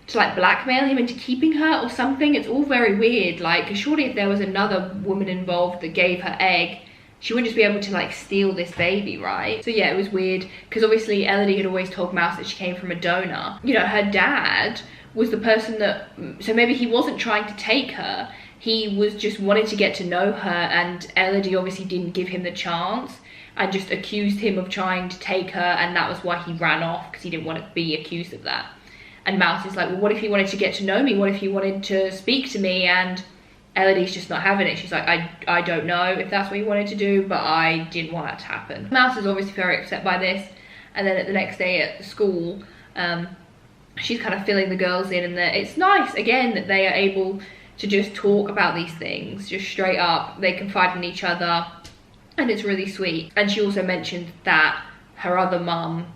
to like blackmail him into keeping her or something. It's all very weird. Like, surely if there was another woman involved that gave her egg, she wouldn't just be able to like steal this baby, right? So yeah, it was weird, because obviously Elodie had always told Mouse that she came from a donor. You know, her dad was the person that, so maybe he wasn't trying to take her, he was just wanting to get to know her, and Elodie obviously didn't give him the chance and just accused him of trying to take her, and that was why he ran off, because he didn't want to be accused of that. And Mouse is like, well, what if he wanted to get to know me? What if he wanted to speak to me? And Elodie's just not having it. She's like, I don't know if that's what he wanted to do, but I didn't want that to happen. Mouse is obviously very upset by this. And then at the next day at the school, she's kind of filling the girls in, and it's nice, again, that they are able to just talk about these things, just straight up. They confide in each other, and it's really sweet. And she also mentioned that her other mum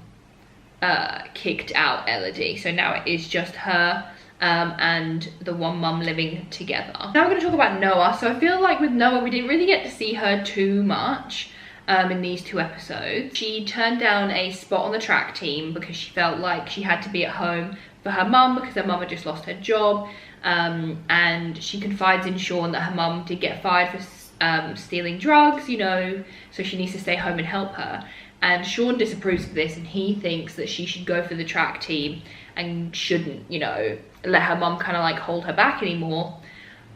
kicked out Elodie, so now it is just her and the one mum living together. Now I'm going to talk about Noah. So I feel like with Noah, we didn't really get to see her too much in these 2 episodes. She turned down a spot on the track team because she felt like she had to be at home for her mum, because her mum had just lost her job, and she confides in Sean that her mum did get fired for stealing drugs, you know, so she needs to stay home and help her. And Sean disapproves of this, and he thinks that she should go for the track team and shouldn't, you know, let her mum kind of like hold her back anymore.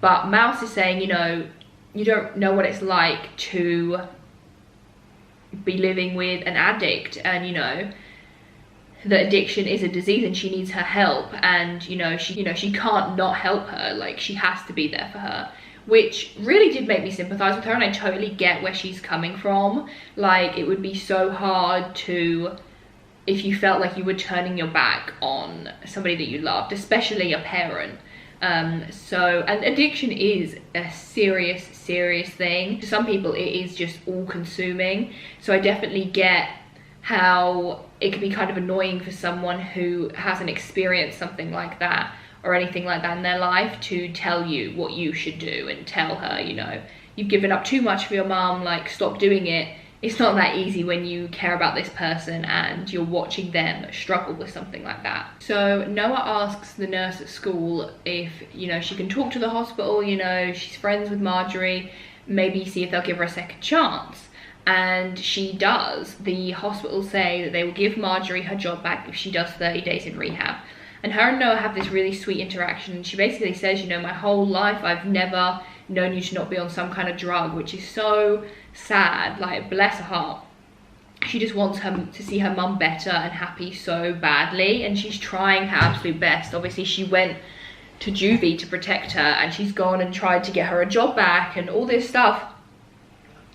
But Mouse is saying, you know, you don't know what it's like to be living with an addict, and you know that addiction is a disease and she needs her help, and you know she can't not help her, like she has to be there for her. Which really did make me sympathize with her, and I totally get where she's coming from. Like, it would be so hard to, if you felt like you were turning your back on somebody that you loved, especially a parent. And addiction is a serious thing. For some people, it is just all consuming. So I definitely get how it can be kind of annoying for someone who hasn't experienced something like that or anything like that in their life to tell you what you should do and tell her, you know, you've given up too much for your mom, like stop doing it. It's not that easy when you care about this person and you're watching them struggle with something like that. So Noah asks the nurse at school if, you know, she can talk to the hospital, you know, she's friends with Marjorie, maybe see if they'll give her a second chance. And she does. The hospital say that they will give Marjorie her job back if she does 30 days in rehab. And her and Noah have this really sweet interaction. She basically says, you know, my whole life I've never known you to not be on some kind of drug, which is so sad. Like, bless her heart. She just wants her to see her mum better and happy so badly, and she's trying her absolute best. Obviously, she went to juvie to protect her, and she's gone and tried to get her a job back and all this stuff.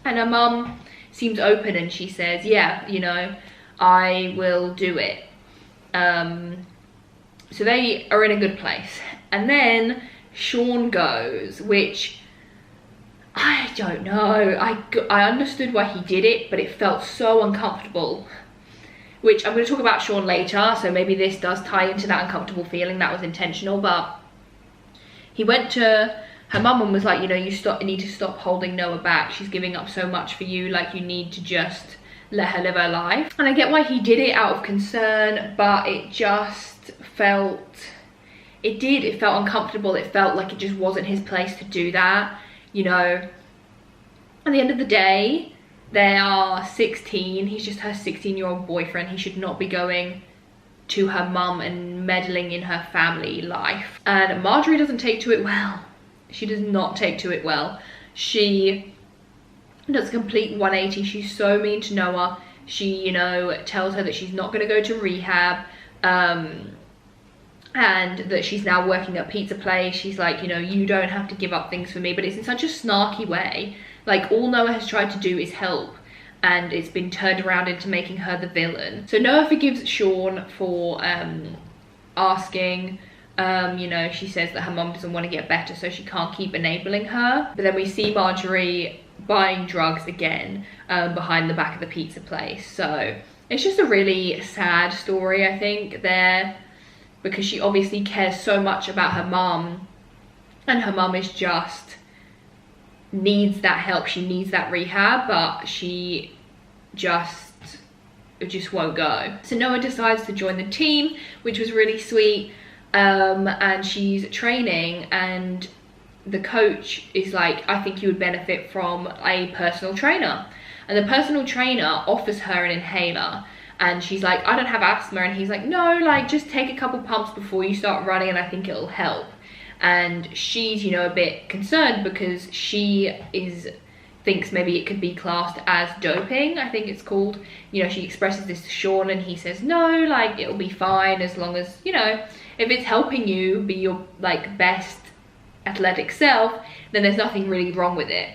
And her mum seems open, and she says, yeah, you know, I will do it. So they are in a good place. And then Sean goes, which I don't know. I understood why he did it, but it felt so uncomfortable. Which I'm going to talk about Sean later, so maybe this does tie into that uncomfortable feeling that was intentional. But he went to her mum and was like, you know, you need to stop holding Noah back. She's giving up so much for you. Like, you need to just let her live her life. And I get why he did it out of concern, but it just felt, it felt uncomfortable. It felt like it just wasn't his place to do that, you know. At the end of the day, they are 16. He's just her 16-year-old boyfriend. He should not be going to her mum and meddling in her family life. And Marjorie doesn't take to it well. She does not take to it well. She does a complete 180. She's so mean to Noah. She, you know, tells her that she's not going to go to rehab, and that she's now working at a pizza place. She's like, you know, you don't have to give up things for me, but it's in such a snarky way. Like, all Noah has tried to do is help, and it's been turned around into making her the villain. So Noah forgives Sean for asking You know, she says that her mum doesn't want to get better, so she can't keep enabling her. But then we see Marjorie buying drugs again behind the back of the pizza place. So it's just a really sad story, I think, there, because she obviously cares so much about her mum, and her mum is just needs that help. She needs that rehab, but she just won't go. So Noah decides to join the team, which was really sweet. And she's training, and the coach is like, I think you would benefit from a personal trainer. And the personal trainer offers her an inhaler, and she's like, I don't have asthma. And he's like, no, like, just take a couple pumps before you start running and I think it'll help. And she's, you know, a bit concerned because she thinks maybe it could be classed as doping, I think it's called. You know, she expresses this to Sean, and he says, no, like, it'll be fine as long as, you know, if it's helping you be your, like, best athletic self, then there's nothing really wrong with it.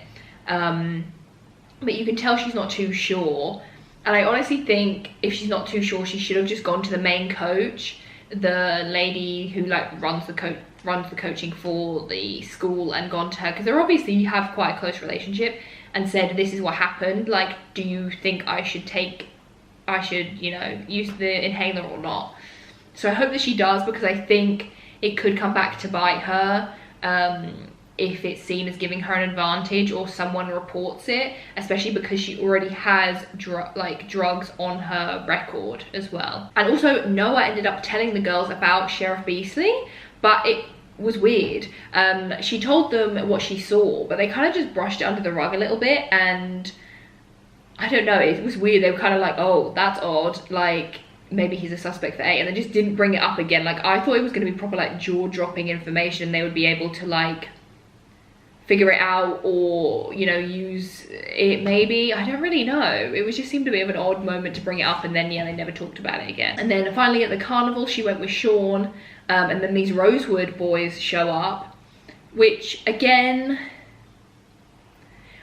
But you can tell she's not too sure. And I honestly think if she's not too sure, she should have just gone to the main coach, the lady who, like, runs the coaching for the school, and gone to her, because they're obviously have quite a close relationship, and said, this is what happened, like, do you think I should, you know, use the inhaler or not? So I hope that she does, because I think it could come back to bite her if it's seen as giving her an advantage, or someone reports it, especially because she already has drugs on her record as well. And also Noah ended up telling the girls about Sheriff Beasley, but it was weird. She told them what she saw, but they kind of just brushed it under the rug a little bit, and I don't know, it was weird. They were kind of like, oh, that's odd, like, maybe he's a suspect for A, and they just didn't bring it up again. Like, I thought it was going to be proper, like, jaw-dropping information. They would be able to, like, figure it out, or, you know, use it maybe. I don't really know. It was just seemed a bit of an odd moment to bring it up, and then, yeah, they never talked about it again. And then finally at the carnival, she went with Sean, and then these Rosewood boys show up, which, again,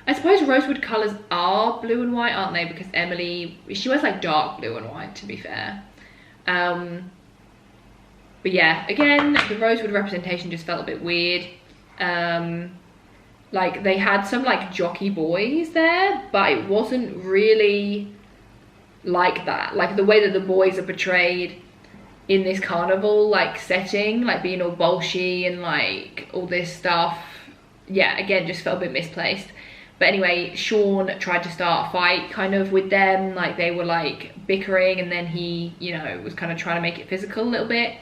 I suppose Rosewood colours are blue and white, aren't they? Because Emily, she wears, like, dark blue and white, to be fair. But yeah, again, the Rosewood representation just felt a bit weird. Like, they had some, like, jockey boys there, but it wasn't really like that. Like, the way that the boys are portrayed in this carnival, like, setting, like, being all bolshy and, like, all this stuff, yeah, again, just felt a bit misplaced. But anyway, Sean tried to start a fight kind of with them, like, they were, like, bickering, and then he, you know, was kind of trying to make it physical a little bit,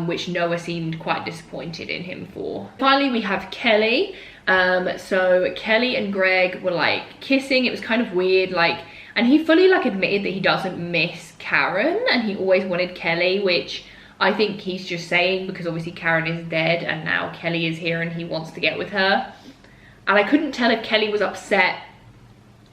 which Noah seemed quite disappointed in him for. Finally, we have Kelly. So Kelly and Greg were, like, kissing. It was kind of weird, like, and he fully, like, admitted that he doesn't miss Karen, and he always wanted Kelly, which I think he's just saying because obviously Karen is dead and now Kelly is here and he wants to get with her. And I couldn't tell if Kelly was upset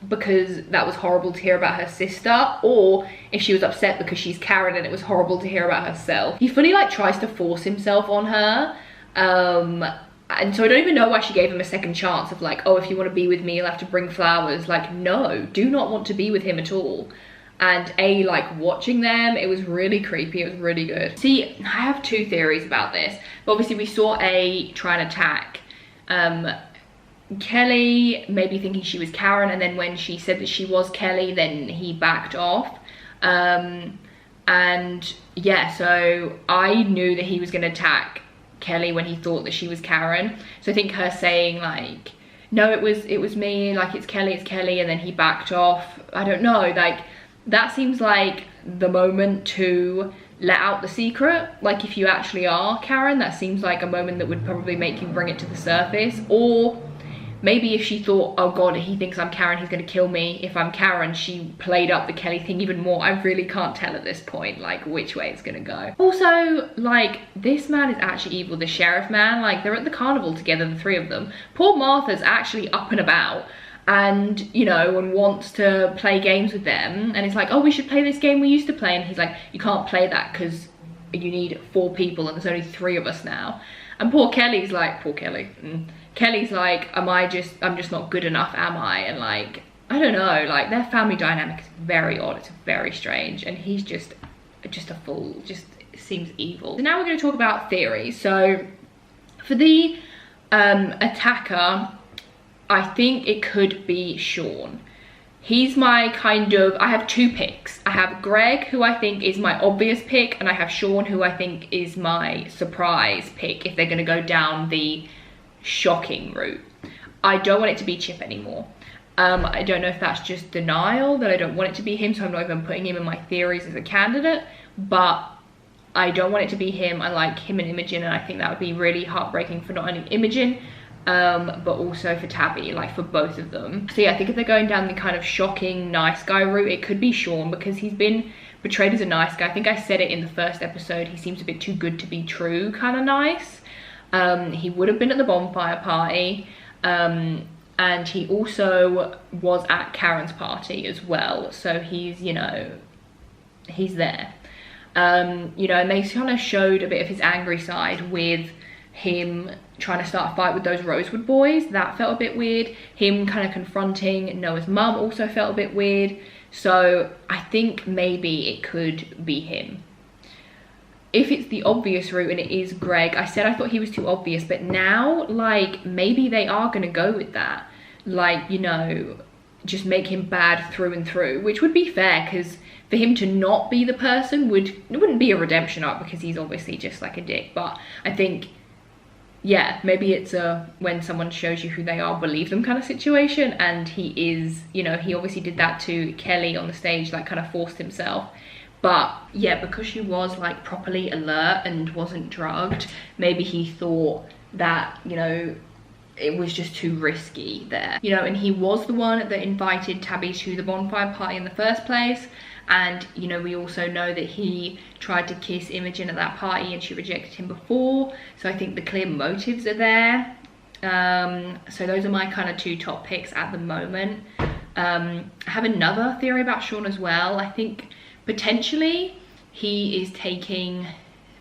because that was horrible to hear about her sister, or if she was upset because she's Karen and it was horrible to hear about herself. He fully, like, tries to force himself on her, and so I don't even know why she gave him a second chance of, like, oh, if you want to be with me, you'll have to bring flowers. Like, no, do not want to be with him at all. And like, watching them, it was really creepy. It was really good. See, I have two theories about this. But obviously we saw A try and attack Kelly, maybe thinking she was Karen, and then when she said that she was Kelly, then he backed off. And yeah, so I knew that he was going to attack Kelly when he thought that she was Karen. So I think her saying, like, no, it was me, like, it's Kelly, and then he backed off, I don't know, like, that seems like the moment to let out the secret. Like, if you actually are Karen, that seems like a moment that would probably make you bring it to the surface. Or maybe if she thought, oh god, he thinks I'm Karen, he's gonna kill me if I'm Karen, she played up the Kelly thing even more. I really can't tell at this point, like, which way it's gonna go. Also, like, this man is actually evil, the sheriff man. Like, they're at the carnival together, the three of them. Poor Martha's actually up and about, and, you know, and wants to play games with them, and it's like, oh, we should play this game we used to play, and he's like, you can't play that because you need 4 people and there's only 3 of us now. And poor Kelly's like, poor Kelly, Kelly's like, I'm just not good enough, am I? And, like, I don't know, like, their family dynamic is very odd, it's very strange, and he's just a fool, just seems evil. So now we're going to talk about theories. So for the attacker, I think it could be Sean. He's my kind of, I have two picks. I have Greg, who I think is my obvious pick, and I have Sean, who I think is my surprise pick if they're going to go down the shocking route. I don't want it to be Chip anymore. I don't know if that's just denial, that I don't want it to be him, so I'm not even putting him in my theories as a candidate, but I don't want it to be him. I like him and Imogen, and I think that would be really heartbreaking for not only Imogen, but also for Tabby, like for both of them. So yeah, I think if they're going down the kind of shocking nice guy route, it could be Sean, because he's been portrayed as a nice guy. I think I said it in the first episode, he seems a bit too good to be true kind of nice. He would have been at the bonfire party, and he also was at Karen's party as well, so he's, you know, he's there. You know, and they kind of showed a bit of his angry side with him trying to start a fight with those Rosewood boys. That felt a bit weird. Him kind of confronting Noah's mum also felt a bit weird. So I think maybe it could be him. If it's the obvious route and it is Greg, I said I thought he was too obvious, but now, like, maybe they are going to go with that. Like, you know, just make him bad through and through, which would be fair, because for him to not be the person wouldn't be a redemption arc, because he's obviously just like a dick. But I think, yeah, maybe it's a when someone shows you who they are, believe them kind of situation. And he is, you know, he obviously did that to Kelly on the stage, like kind of forced himself. But yeah, because she was like properly alert and wasn't drugged, maybe he thought that, you know, it was just too risky there. You know, and he was the one that invited Tabby to the bonfire party in the first place. And, you know, we also know that he tried to kiss Imogen at that party and she rejected him before. So I think the clear motives are there. So those are my kind of two top picks at the moment. I have another theory about Sean as well. I think potentially he is taking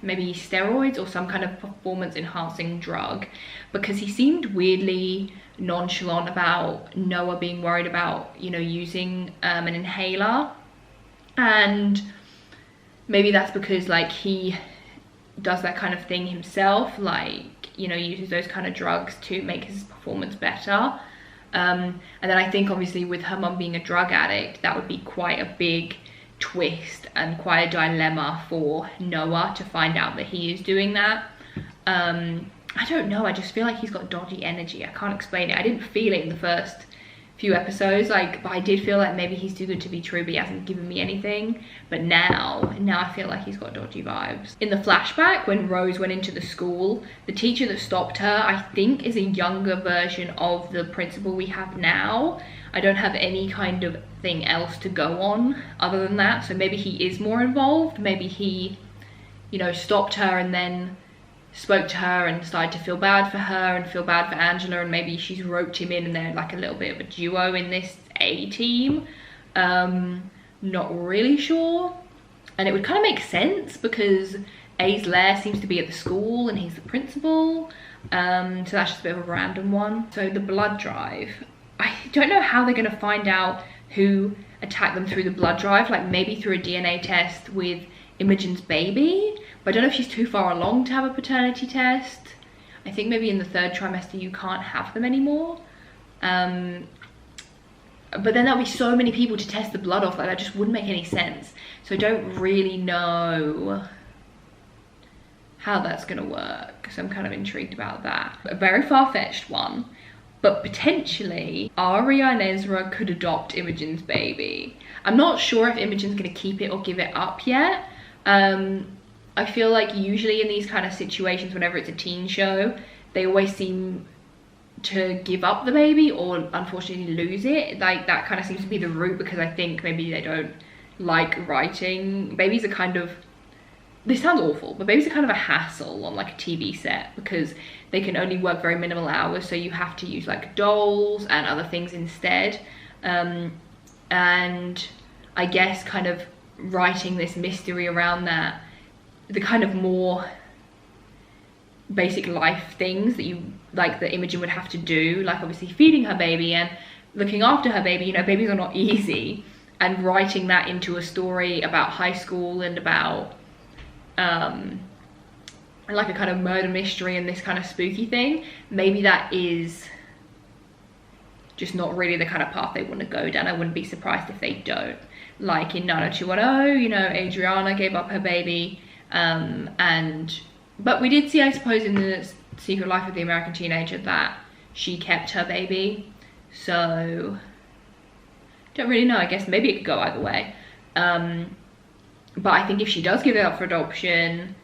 maybe steroids or some kind of performance enhancing drug, because he seemed weirdly nonchalant about Noah being worried about, you know, using an inhaler. And maybe that's because, like, he does that kind of thing himself, like, you know, uses those kind of drugs to make his performance better. And then I think obviously with her mum being a drug addict, that would be quite a big twist and quite a dilemma for Noah to find out that he is doing that. I don't know, I just feel like he's got dodgy energy. I can't explain it. I didn't feel it in the first few episodes, like, but I did feel like maybe he's too good to be true, but he hasn't given me anything. But now I feel like he's got dodgy vibes. In the flashback, when Rose went into the school, the teacher that stopped her, I think, is a younger version of the principal we have now. I don't have any kind of thing else to go on other than that, so maybe he is more involved. Maybe he, you know, stopped her and then spoke to her and started to feel bad for her and feel bad for Angela, and maybe she's roped him in and they're like a little bit of a duo in this A team. Not really sure. And it would kind of make sense because A's lair seems to be at the school and he's the principal. So that's just a bit of a random one. So the blood drive, I don't know how they're going to find out who attacked them through the blood drive, like maybe through a DNA test with Imogen's baby, but I don't know if she's too far along to have a paternity test. I think maybe in the 3rd trimester you can't have them anymore. But then there'll be so many people to test the blood off, like that just wouldn't make any sense. So I don't really know how that's gonna work, so I'm kind of intrigued about that. A very far-fetched one, but potentially Aria and Ezra could adopt Imogen's baby. I'm not sure if Imogen's gonna keep it or give it up yet. I feel like usually in these kind of situations, whenever it's a teen show, they always seem to give up the baby or unfortunately lose it. Like that kind of seems to be the route, because I think maybe they don't like writing. Babies are kind of, this sounds awful, but babies are kind of a hassle on like a TV set because they can only work very minimal hours, so you have to use like dolls and other things instead. And I guess kind of writing this mystery around that, the kind of more basic life things that you like that Imogen would have to do, like obviously feeding her baby and looking after her baby, you know, babies are not easy, and writing that into a story about high school and about like a kind of murder mystery and this kind of spooky thing, maybe that is just not really the kind of path they want to go down. I wouldn't be surprised if they don't. Like in 90210, you know, Adriana gave up her baby, but we did see, I suppose, in the Secret Life of the American Teenager that she kept her baby. So don't really know. I guess maybe it could go either way. But I think if she does give it up for adoption,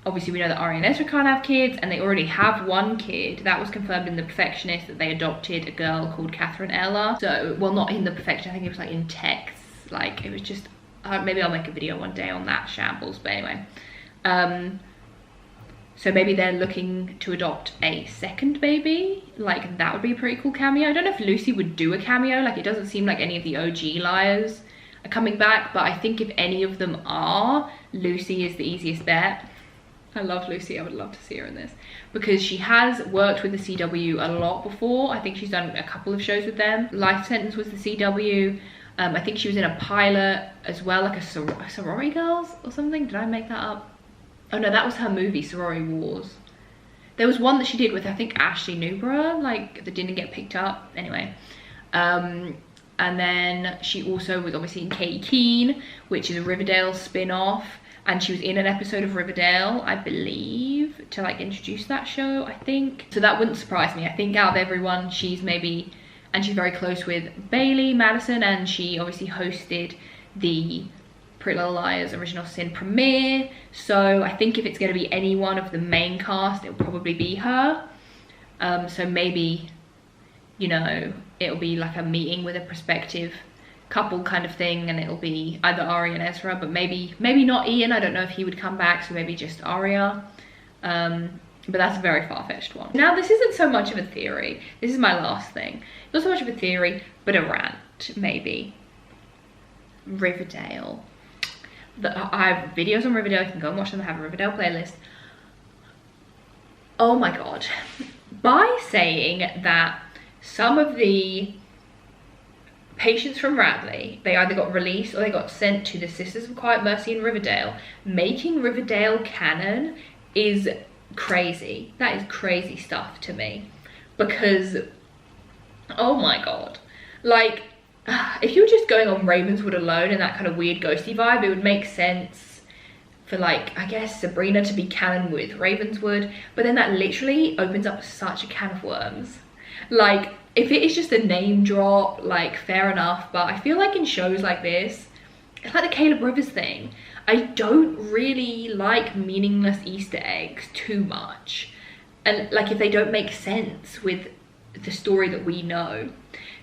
obviously we know that Ari and Ezra can't have kids, and they already have one kid. That was confirmed in The Perfectionist, that they adopted a girl called Catherine Ella. So, well, not in The Perfectionist, I think it was like in text. Like, it was just, maybe I'll make a video one day on that shambles, but anyway. So maybe they're looking to adopt a second baby. Like, that would be a pretty cool cameo. I don't know if Lucy would do a cameo. Like, it doesn't seem like any of the OG liars are coming back, but I think if any of them are, Lucy is the easiest bet. I love Lucy. I would love to see her in this because she has worked with the CW a lot before. I think she's done a couple of shows with them. Life Sentence was the CW. I think she was in a pilot as well, like a Sorority Girls or something. Did I make that up? Oh no, that was her movie, Sorority Wars. There was one that she did with, I think, Ashley Nubra, like, that didn't get picked up. Anyway. And then she also was obviously in Katie Keene, which is a Riverdale spin-off. And she was in an episode of Riverdale, I believe, to like introduce that show, I think. So that wouldn't surprise me. I think out of everyone, she's maybe, and she's very close with Bailey Madison, and she obviously hosted the Pretty Little Liars Original Sin premiere. So I think if it's going to be any one of the main cast, it'll probably be her. So maybe, you know, it'll be like a meeting with a prospective couple kind of thing, and it'll be either Ari and Ezra, but maybe not Ian. I don't know if he would come back, so maybe just Aria. But that's a very far-fetched one. Now, this isn't so much of a theory. This is my last thing. Not so much of a theory, but a rant, maybe. Riverdale. I have videos on Riverdale. You can go and watch them. I have a Riverdale playlist. Oh my god. By saying that some of the patients from Radley, they either got released or they got sent to the Sisters of Quiet Mercy in Riverdale, making Riverdale canon is crazy. That is crazy stuff to me, because oh my god, like, if you're just going on Ravenswood alone and that kind of weird ghosty vibe, it would make sense for, like, I guess Sabrina to be canon with Ravenswood, but then that literally opens up such a can of worms. Like, if it is just a name drop, like, fair enough, but I feel like in shows like this, it's like the Caleb Rivers thing. I don't really like meaningless Easter eggs too much. And, like, if they don't make sense with the story that we know.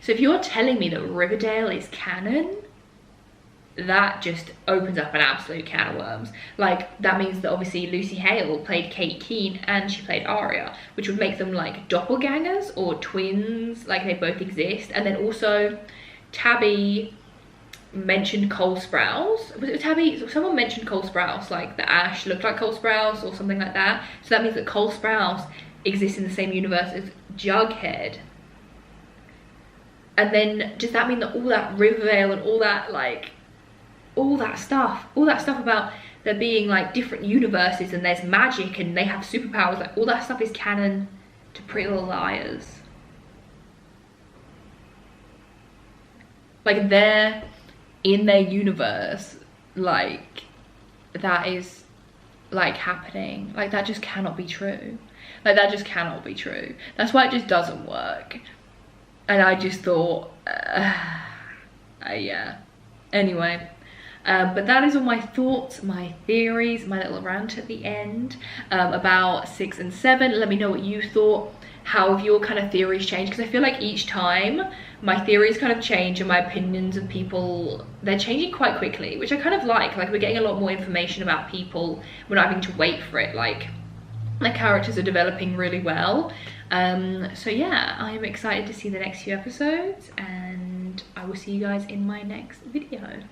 So if you're telling me that Riverdale is canon, that just opens up an absolute can of worms. Like, that means that obviously Lucy Hale played Kate Keene and she played Aria, which would make them like doppelgangers or twins, like they both exist. And then also Tabby mentioned Cole Sprouse. Was it Tabby? Someone mentioned Cole Sprouse, like the Ash looked like Cole Sprouse or something like that. So that means that Cole Sprouse exists in the same universe as Jughead. And then does that mean that all that Riverdale and all that, like, all that stuff about there being like different universes and there's magic and they have superpowers, like all that stuff is canon to Pretty Little Liars? Like, they're in their universe, like, that is like happening. Like, that just cannot be true. Like, that just cannot be true. That's why it just doesn't work. And I just thought, yeah. Anyway, but that is all my thoughts, my theories, my little rant at the end about 6 and 7. Let me know what you thought. How have your kind of theories changed? Because I feel like each time my theories kind of change and my opinions of people, they're changing quite quickly, which I kind of like. Like, we're getting a lot more information about people. We're not having to wait for it. Like, the characters are developing really well. So yeah, I am excited to see the next few episodes, and I will see you guys in my next video.